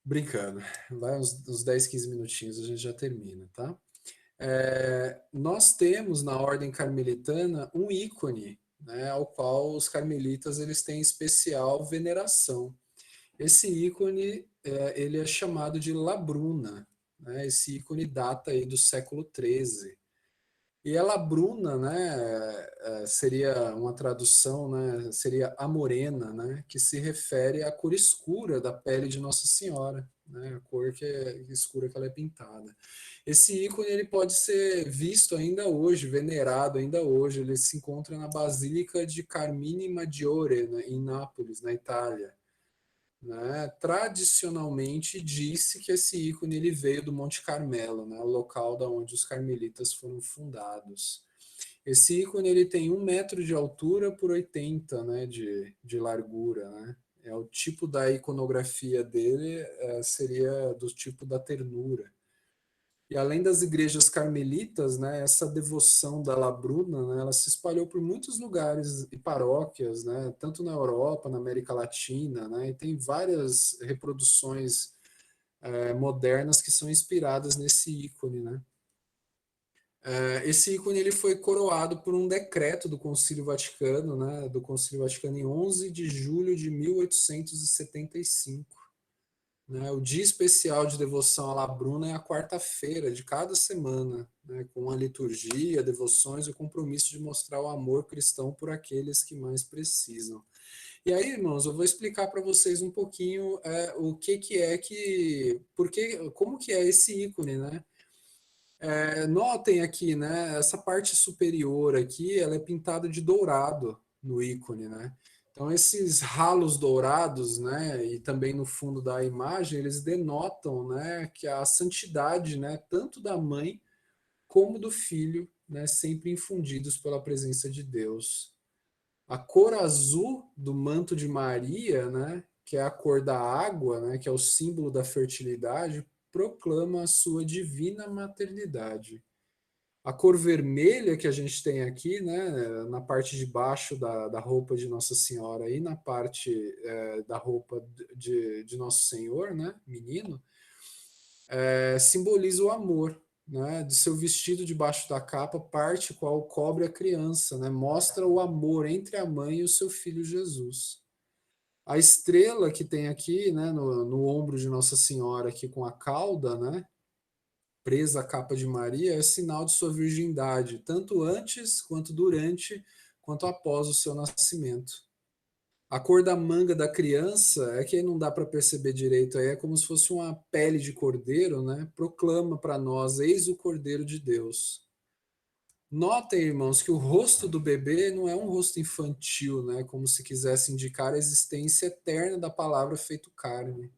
Brincando, vai uns 10, 15 minutinhos a gente já termina, tá? Nós temos na Ordem Carmelitana um ícone, né, ao qual os carmelitas eles têm especial veneração. Esse ícone ele é chamado de Labruna, né? Esse ícone data aí do século XIII. E a Labruna, né, seria uma tradução, né, seria a morena, né, que se refere à cor escura da pele de Nossa Senhora, né, a cor que é escura que ela é pintada. Esse ícone ele pode ser visto ainda hoje, venerado ainda hoje. Ele se encontra na Basílica de Carmine Maggiore, né, em Nápoles, na Itália. Né? Tradicionalmente disse que esse ícone ele veio do Monte Carmelo, né? O local da onde os carmelitas foram fundados. Esse ícone ele tem 1 metro de altura por 80, né, de largura. Né? O tipo da iconografia dele seria do tipo da ternura. E além das igrejas carmelitas, né, essa devoção da Labruna, né, ela se espalhou por muitos lugares e paróquias, né, tanto na Europa, na América Latina, né, e tem várias reproduções modernas que são inspiradas nesse ícone. Né. Esse ícone ele foi coroado por um decreto do Concílio Vaticano, né, do Concílio Vaticano em 11 de julho de 1875. Né, o dia especial de devoção à Labruna é a quarta-feira de cada semana, né, com a liturgia, devoções e o compromisso de mostrar o amor cristão por aqueles que mais precisam. E aí, irmãos, eu vou explicar para vocês um pouquinho o como que é esse ícone, né? Notem aqui, né? Essa parte superior aqui, ela é pintada de dourado no ícone, né? Então, esses ralos dourados, né, e também no fundo da imagem, eles denotam, né, que a santidade, né, tanto da mãe como do filho, né, sempre infundidos pela presença de Deus. A cor azul do manto de Maria, né, que é a cor da água, né, que é o símbolo da fertilidade, proclama a sua divina maternidade. A cor vermelha que a gente tem aqui, né, na parte de baixo da roupa de Nossa Senhora e na parte da roupa de Nosso Senhor, né, menino, simboliza o amor, né, de seu vestido debaixo da capa, parte qual cobre a criança, né, mostra o amor entre a mãe e o seu filho Jesus. A estrela que tem aqui, né, no ombro de Nossa Senhora, aqui com a cauda, né, presa à capa de Maria, é sinal de sua virgindade, tanto antes, quanto durante, quanto após o seu nascimento. A cor da manga da criança, é que não dá para perceber direito aí, é como se fosse uma pele de cordeiro, né? Proclama para nós, eis o Cordeiro de Deus. Notem, irmãos, que o rosto do bebê não é um rosto infantil, né? Como se quisesse indicar a existência eterna da palavra feito carne.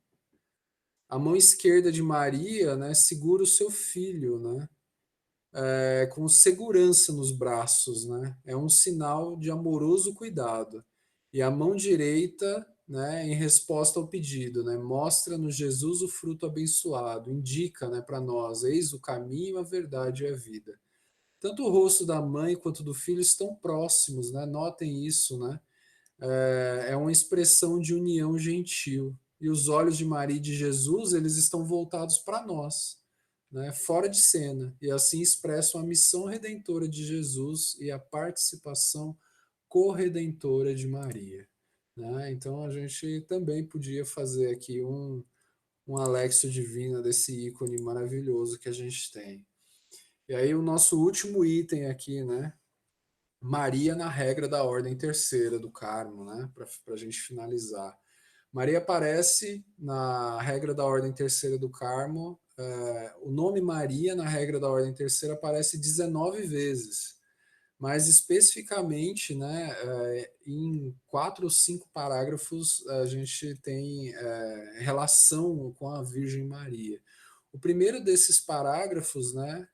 A mão esquerda de Maria, né, segura o seu filho, né? Com segurança nos braços, né? É um sinal de amoroso cuidado. E a mão direita, né, em resposta ao pedido, né, mostra no Jesus o fruto abençoado, indica, né, para nós, eis o caminho, a verdade e a vida. Tanto o rosto da mãe quanto do filho estão próximos, né? Notem isso, né? É uma expressão de união gentil. E os olhos de Maria e de Jesus, eles estão voltados para nós, né, fora de cena, e assim expressam a missão redentora de Jesus e a participação corredentora de Maria. Né? Então a gente também podia fazer aqui um Alexio Divina desse ícone maravilhoso que a gente tem. E aí o nosso último item aqui, né? Maria na regra da ordem terceira do Carmo, né? Para a gente finalizar. Maria aparece na regra da ordem terceira do Carmo. O nome Maria na regra da ordem terceira aparece 19 vezes, mas especificamente, né, em 4 ou 5 parágrafos a gente tem relação com a Virgem Maria. O primeiro desses parágrafos, né,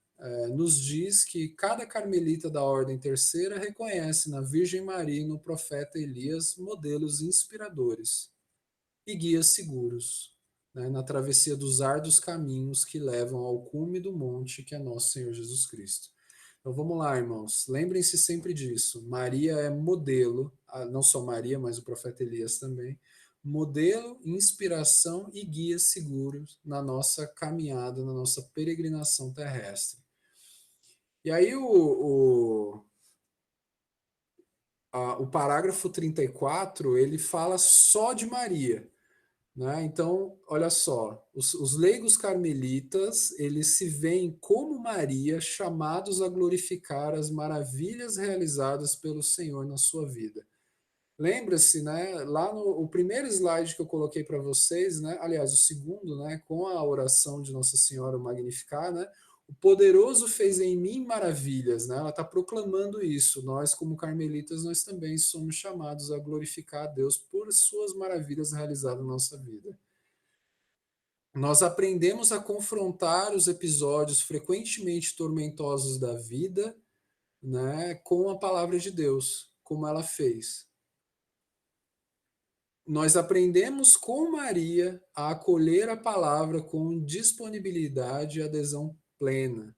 nos diz que cada carmelita da ordem terceira reconhece na Virgem Maria e no profeta Elias modelos inspiradores e guias seguros, né, na travessia dos árduos caminhos que levam ao cume do monte que é nosso Senhor Jesus Cristo. Então vamos lá, irmãos. Lembrem-se sempre disso. Maria é modelo, não só Maria, mas o profeta Elias também, modelo, inspiração e guia seguros na nossa caminhada, na nossa peregrinação terrestre. E aí o parágrafo 34, ele fala só de Maria. Né? Então, olha só, os leigos carmelitas, eles se veem como Maria, chamados a glorificar as maravilhas realizadas pelo Senhor na sua vida. Lembra-se, né, lá no o primeiro slide que eu coloquei para vocês, né, aliás, o segundo, né, com a oração de Nossa Senhora o Magnificat, né, o poderoso fez em mim maravilhas, né, ela está proclamando isso. Nós, como carmelitas, nós também somos chamados a glorificar a Deus por suas maravilhas realizadas na nossa vida. Nós aprendemos a confrontar os episódios frequentemente tormentosos da vida, né, com a palavra de Deus, como ela fez. Nós aprendemos com Maria a acolher a palavra com disponibilidade e adesão plena.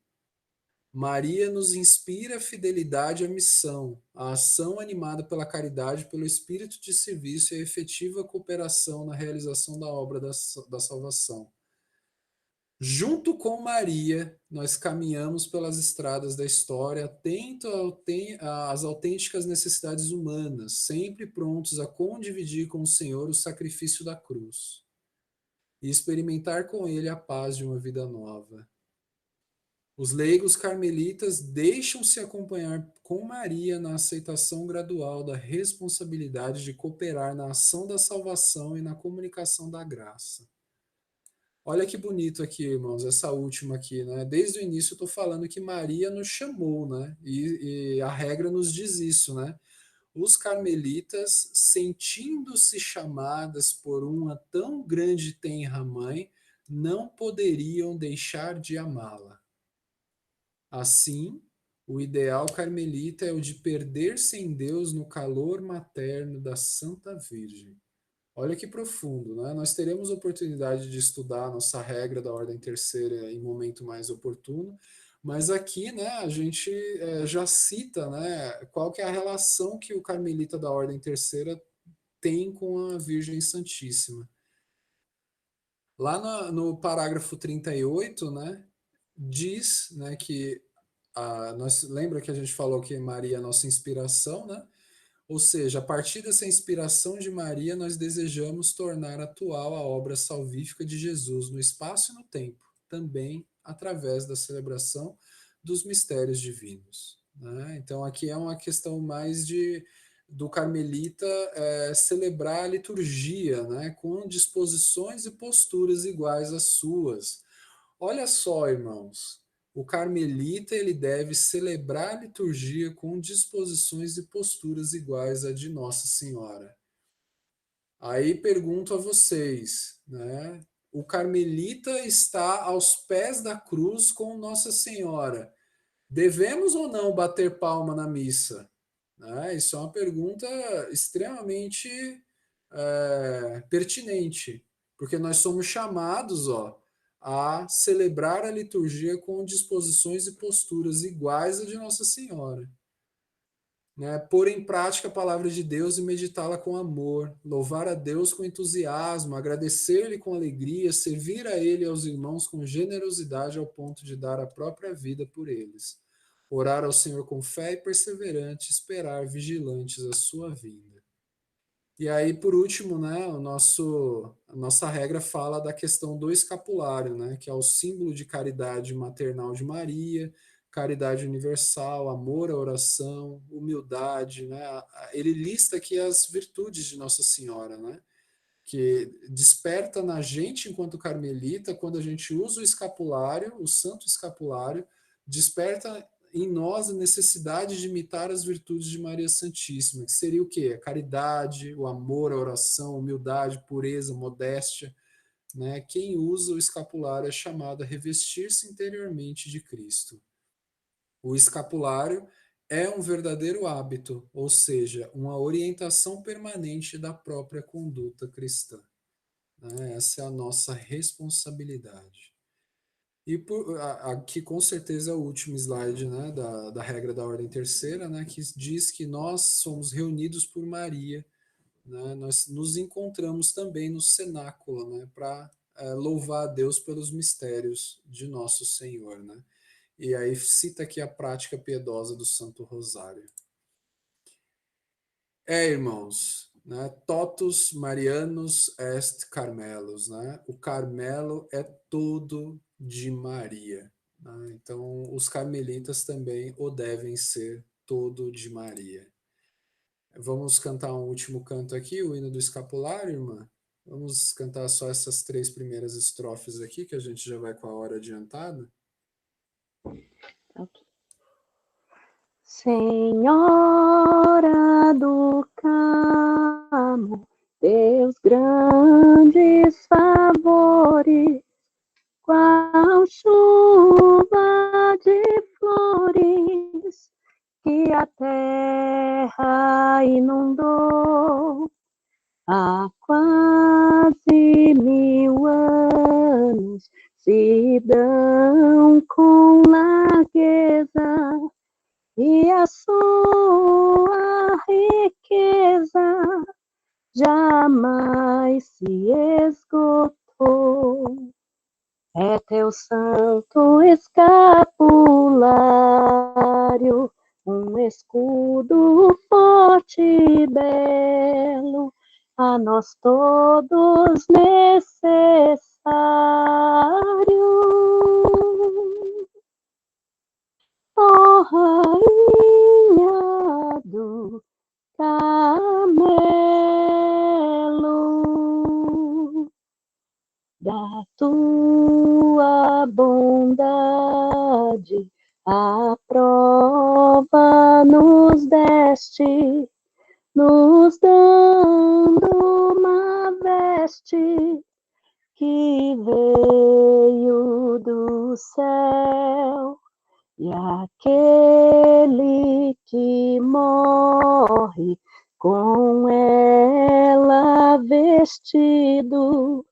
Maria nos inspira a fidelidade à missão, a ação animada pela caridade, pelo espírito de serviço e a efetiva cooperação na realização da obra da salvação. Junto com Maria, nós caminhamos pelas estradas da história, atento às autênticas necessidades humanas, sempre prontos a condividir com o Senhor o sacrifício da cruz e experimentar com Ele a paz de uma vida nova. Os leigos carmelitas deixam-se acompanhar com Maria na aceitação gradual da responsabilidade de cooperar na ação da salvação e na comunicação da graça. Olha que bonito aqui, irmãos, essa última aqui, né? Desde o início eu estou falando que Maria nos chamou, né? E a regra nos diz isso, né? os carmelitas, sentindo-se chamadas por uma tão grande e tenra mãe, não poderiam deixar de amá-la. Assim, o ideal carmelita é o de perder-se em Deus no calor materno da Santa Virgem. Olha que profundo, né? Nós teremos oportunidade de estudar a nossa regra da ordem terceira em momento mais oportuno, mas aqui, né, a gente já cita, né, qual que é a relação que o carmelita da ordem terceira tem com a Virgem Santíssima. Lá no parágrafo 38, né, diz, né, que lembra que a gente falou que Maria é a nossa inspiração, né? Ou seja, a partir dessa inspiração de Maria, nós desejamos tornar atual a obra salvífica de Jesus no espaço e no tempo, também através da celebração dos mistérios divinos, né? Então, aqui é uma questão mais do carmelita celebrar a liturgia, né, com disposições e posturas iguais às suas. Olha só, irmãos, o carmelita ele deve celebrar a liturgia com disposições e posturas iguais à de Nossa Senhora. Aí pergunto a vocês, né? O carmelita está aos pés da cruz com Nossa Senhora. Devemos ou não bater palma na missa? Né? Isso é uma pergunta extremamente pertinente, porque nós somos chamados, a celebrar a liturgia com disposições e posturas iguais à de Nossa Senhora. Né? Pôr em prática a palavra de Deus e meditá-la com amor, louvar a Deus com entusiasmo, agradecer-lhe com alegria, servir a Ele e aos irmãos com generosidade ao ponto de dar a própria vida por eles. Orar ao Senhor com fé e perseverante, esperar vigilantes a sua vinda. E aí, por último, né, a nossa regra fala da questão do escapulário, né, que é o símbolo de caridade maternal de Maria, caridade universal, amor à oração, humildade, né? Ele lista aqui as virtudes de Nossa Senhora, né? Que desperta na gente, enquanto carmelita, quando a gente usa o escapulário, o santo escapulário, desperta em nós a necessidade de imitar as virtudes de Maria Santíssima, que seria o quê? A caridade, o amor, a oração, a humildade, pureza, modéstia, né? Quem usa o escapulário é chamado a revestir-se interiormente de Cristo. O escapulário é um verdadeiro hábito, ou seja, uma orientação permanente da própria conduta cristã. Né? Essa é a nossa responsabilidade. E aqui, com certeza, é o último slide, né, da regra da ordem terceira, né, que diz que nós somos reunidos por Maria, né, nós nos encontramos também no cenáculo, né, para louvar a Deus pelos mistérios de nosso Senhor, né? E aí cita aqui a prática piedosa do Santo Rosário. Irmãos, né? Totus Marianus est Carmelos, né? O Carmelo é todo de Maria. Né? Então, os carmelitas também o devem ser todo de Maria. Vamos cantar um último canto aqui, o hino do escapulário, irmã? Vamos cantar só essas 3 primeiras estrofes aqui, que a gente já vai com a hora adiantada. Okay. Senhora do Carmo, teus grandes favores, qual chuva de flores que a terra inundou há quase 1000 anos, se dão com largueza e a sua riqueza jamais se esgotou. É teu santo escapulário, um escudo forte e belo, a nós todos necessário. Ó Rainha do Carmelo, da tua bondade a prova nos deste, nos dando uma veste que veio do céu, e aquele que morre com ela vestido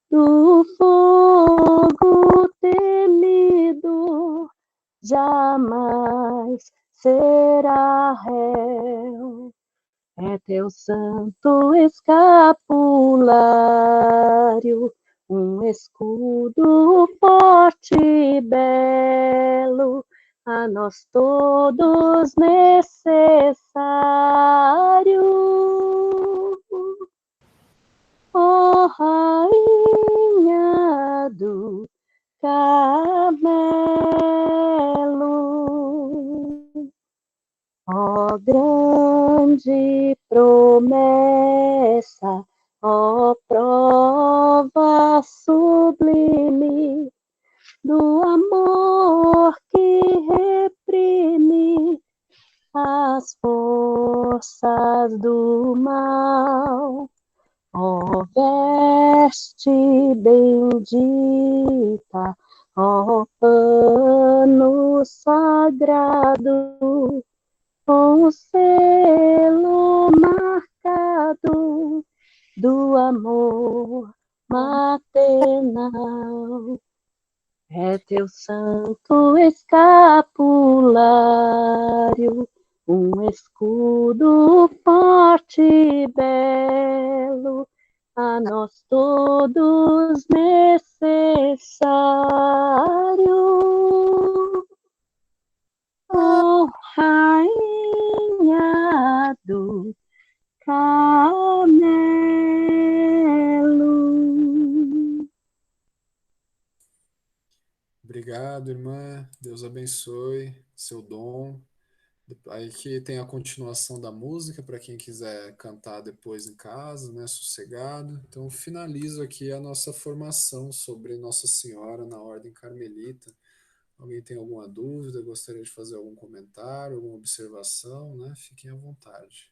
do fogo temido, jamais será réu. É teu santo escapulário, um escudo forte e belo, a nós todos necessário. Ó Rainha do Carmelo, ó grande promessa, ó prova sublime do amor que reprime as forças do mal. Ó veste bendita, ó pano sagrado, com o selo marcado do amor maternal. É teu santo escapulário, um escudo forte e belo, a nós todos necessário. Ó Rainha do Carmelo. Obrigado, irmã. Deus abençoe seu dom. Aí que tem a continuação da música para quem quiser cantar depois em casa, né, sossegado. Então, finalizo aqui a nossa formação sobre Nossa Senhora na Ordem Carmelita. Alguém tem alguma dúvida? Gostaria de fazer algum comentário, alguma observação, né? Fiquem à vontade.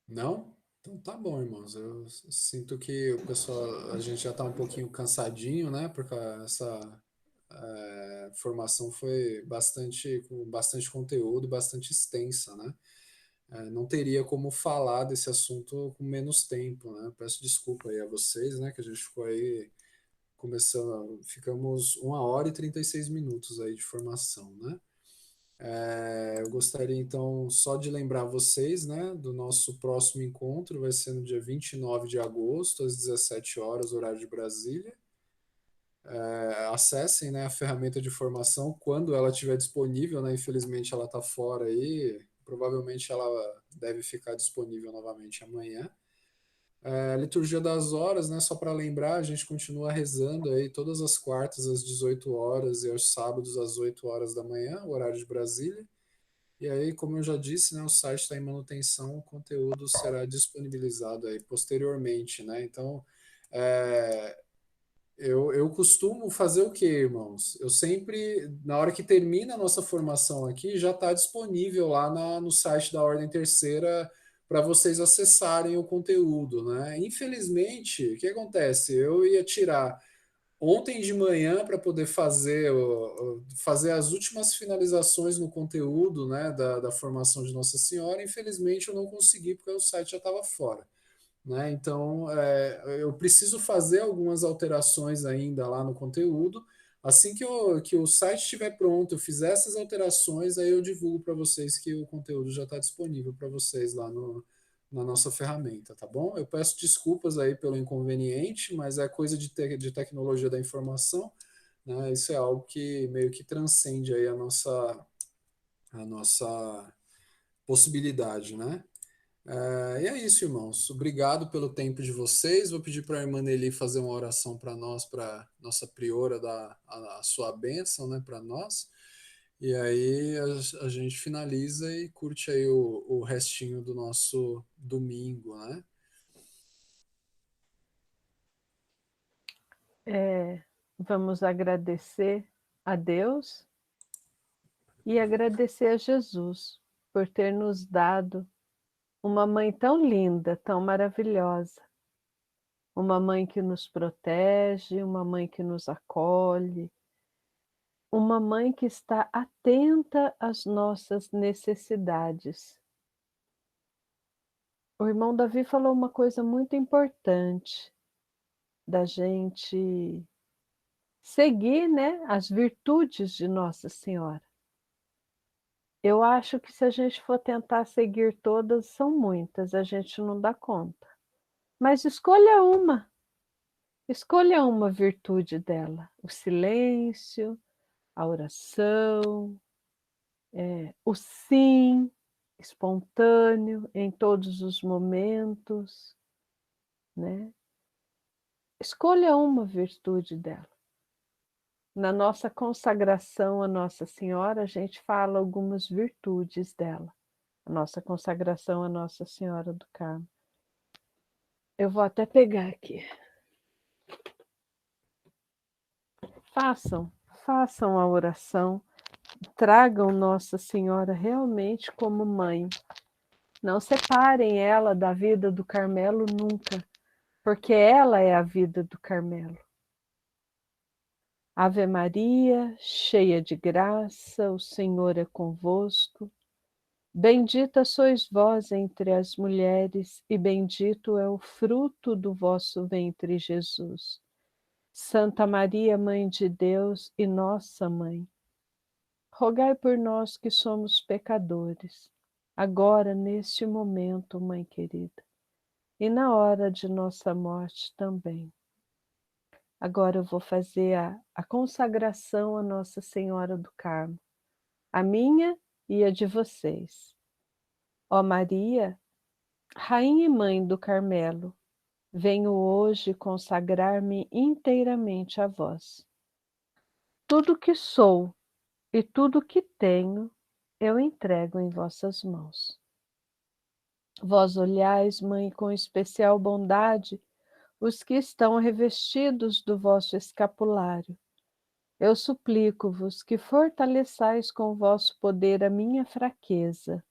Não? Então tá bom, irmãos. Eu sinto que o pessoal, a gente já está um pouquinho cansadinho, né? Porque essa formação foi bastante, com bastante conteúdo, bastante extensa, né? Não teria como falar desse assunto com menos tempo, né? Peço desculpa aí a vocês, né? Que a gente ficou aí ficamos 1 hora e 36 minutos aí de formação, né? Eu gostaria então só de lembrar vocês, né, do nosso próximo encontro, vai ser no dia 29 de agosto, às 17 horas, horário de Brasília. Acessem, né, a ferramenta de formação quando ela estiver disponível, né? Infelizmente ela está fora aí, provavelmente ela deve ficar disponível novamente amanhã. Liturgia das Horas, né? Só para lembrar, a gente continua rezando aí todas as quartas às 18 horas e aos sábados às 8 horas da manhã, horário de Brasília. E aí, como eu já disse, né, o site está em manutenção, o conteúdo será disponibilizado aí posteriormente, né? Então, é, eu costumo fazer o quê, irmãos? Eu sempre, na hora que termina a nossa formação aqui, já está disponível lá no site da Ordem Terceira para vocês acessarem o conteúdo, né? Infelizmente, o que acontece? Eu ia tirar ontem de manhã para poder fazer as últimas finalizações no conteúdo, né, da formação de Nossa Senhora. Infelizmente, eu não consegui porque o site já estava fora, né? Então, eu preciso fazer algumas alterações ainda lá no conteúdo. Assim que o site estiver pronto, eu fizer essas alterações, aí eu divulgo para vocês que o conteúdo já está disponível para vocês lá na nossa ferramenta, tá bom? Eu peço desculpas aí pelo inconveniente, mas é coisa de tecnologia da informação, né? Isso é algo que meio que transcende aí a nossa possibilidade, né? E é isso, irmãos. Obrigado pelo tempo de vocês. Vou pedir para a irmã Nelly fazer uma oração para nós, para nossa priora dar a sua bênção, né, para nós. E aí a gente finaliza e curte aí o restinho do nosso domingo, né? Vamos agradecer a Deus e agradecer a Jesus por ter nos dado uma mãe tão linda, tão maravilhosa. Uma mãe que nos protege, uma mãe que nos acolhe, uma mãe que está atenta às nossas necessidades. O irmão Davi falou uma coisa muito importante, da gente seguir, né, as virtudes de Nossa Senhora. Eu acho que se a gente for tentar seguir todas, são muitas, a gente não dá conta. Mas escolha uma virtude dela: o silêncio, a oração, o sim espontâneo em todos os momentos, né? Escolha uma virtude dela. Na nossa consagração a Nossa Senhora, a gente fala algumas virtudes dela. A nossa consagração a Nossa Senhora do Carmo. Eu vou até pegar aqui. Façam a oração. Tragam Nossa Senhora realmente como mãe. Não separem ela da vida do Carmelo nunca, porque ela é a vida do Carmelo. Ave Maria, cheia de graça, o Senhor é convosco. Bendita sois vós entre as mulheres, e bendito é o fruto do vosso ventre, Jesus. Santa Maria, Mãe de Deus e nossa Mãe, rogai por nós que somos pecadores, agora neste momento, Mãe querida, e na hora de nossa morte também. Agora eu vou fazer a consagração a Nossa Senhora do Carmo, a minha e a de vocês. Ó Maria, Rainha e Mãe do Carmelo, venho hoje consagrar-me inteiramente a vós. Tudo que sou e tudo que tenho, eu entrego em vossas mãos. Vós olhais, Mãe, com especial bondade, os que estão revestidos do vosso escapulário. Eu suplico-vos que fortaleçais com vosso poder a minha fraqueza.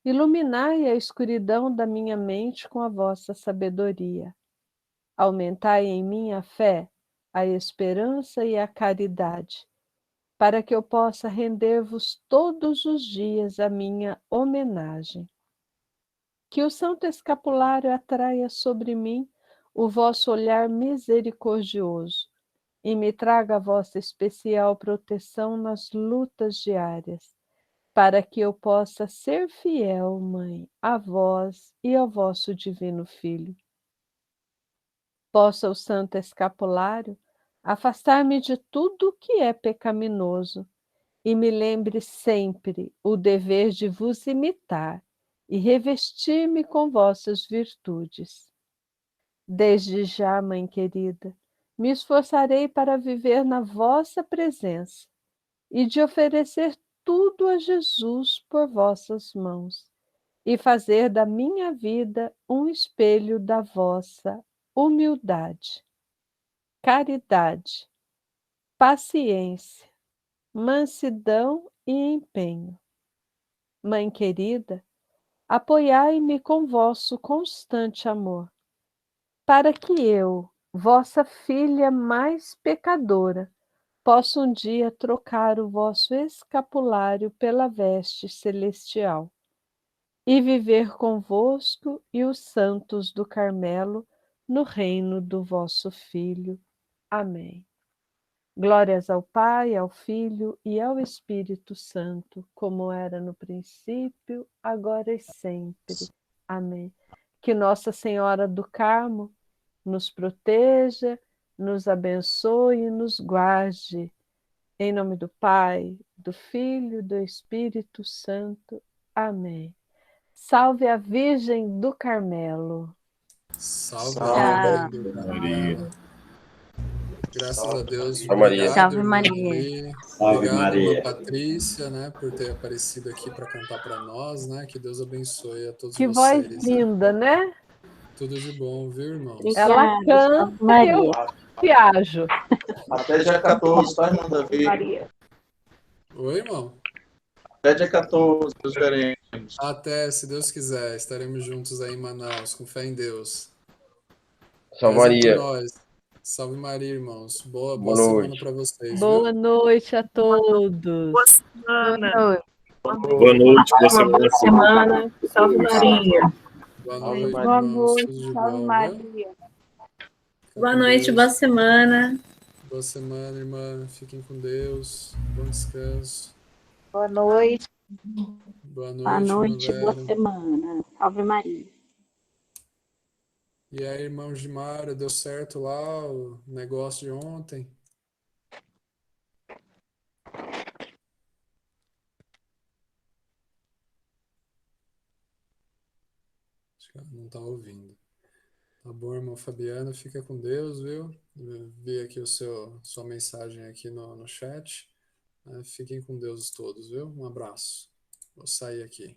Iluminai a escuridão da minha mente com a vossa sabedoria. Aumentai em mim a fé, a esperança e a caridade, para que eu possa render-vos todos os dias a minha homenagem. Que o Santo Escapulário atraia sobre mim o vosso olhar misericordioso e me traga a vossa especial proteção nas lutas diárias, para que eu possa ser fiel, Mãe, a vós e ao vosso Divino Filho. Possa o Santo Escapulário afastar-me de tudo que é pecaminoso e me lembre sempre o dever de vos imitar e revestir-me com vossas virtudes. Desde já, Mãe querida, me esforçarei para viver na vossa presença e de oferecer tudo a Jesus por vossas mãos e fazer da minha vida um espelho da vossa humildade, caridade, paciência, mansidão e empenho. Mãe querida, apoiai-me com vosso constante amor, para que eu, vossa filha mais pecadora, possa um dia trocar o vosso escapulário pela veste celestial e viver convosco e os santos do Carmelo no reino do vosso Filho. Amém. Glórias ao Pai, ao Filho e ao Espírito Santo, como era no princípio, agora e sempre. Amém. Que Nossa Senhora do Carmo nos proteja, nos abençoe e nos guarde. Em nome do Pai, do Filho e do Espírito Santo. Amém. Salve a Virgem do Carmelo. Salve a Tchau. Virgem do Maria. Carmelo. Graças a Deus. Salve Maria. Obrigado, Salve irmã Maria. Eli. Salve Obrigado, irmã Maria. Patrícia, né, por ter aparecido aqui para cantar para nós, né? Que Deus abençoe a todos Que voz vocês. Né? linda, né? Tudo de bom, viu, irmãos? Ela Obrigada, canta Salve e Maria. eu viajo. Até dia 14, tá, irmão Davi? Maria. Oi, irmão. Até dia 14, nos veremos. Até, se Deus quiser, estaremos juntos aí em Manaus, com fé em Deus. Salve Rezem por Maria. nós. Salve Maria, irmãos. Boa Boa semana noite. para vocês, Boa viu? noite a todos. Boa noite. Boa noite, boa Uma boa semana. Salve Maria. Boa Salve noite, Maria. Boa irmãos. noite. Tudo de Salve bom, viu? Maria. Fica Boa com noite, Deus. boa semana. Boa semana, irmã. Fiquem com Deus. Bom descanso. Boa noite. Boa Boa noite, irmã noite. Boa Vera. semana. Salve Maria. E aí, irmão Gimara, deu certo lá o negócio de ontem? Acho que ela não tá ouvindo. Tá bom, irmão Fabiano, fica com Deus, viu? Eu vi aqui sua mensagem aqui no chat. Fiquem com Deus todos, viu? Um abraço. Vou sair aqui.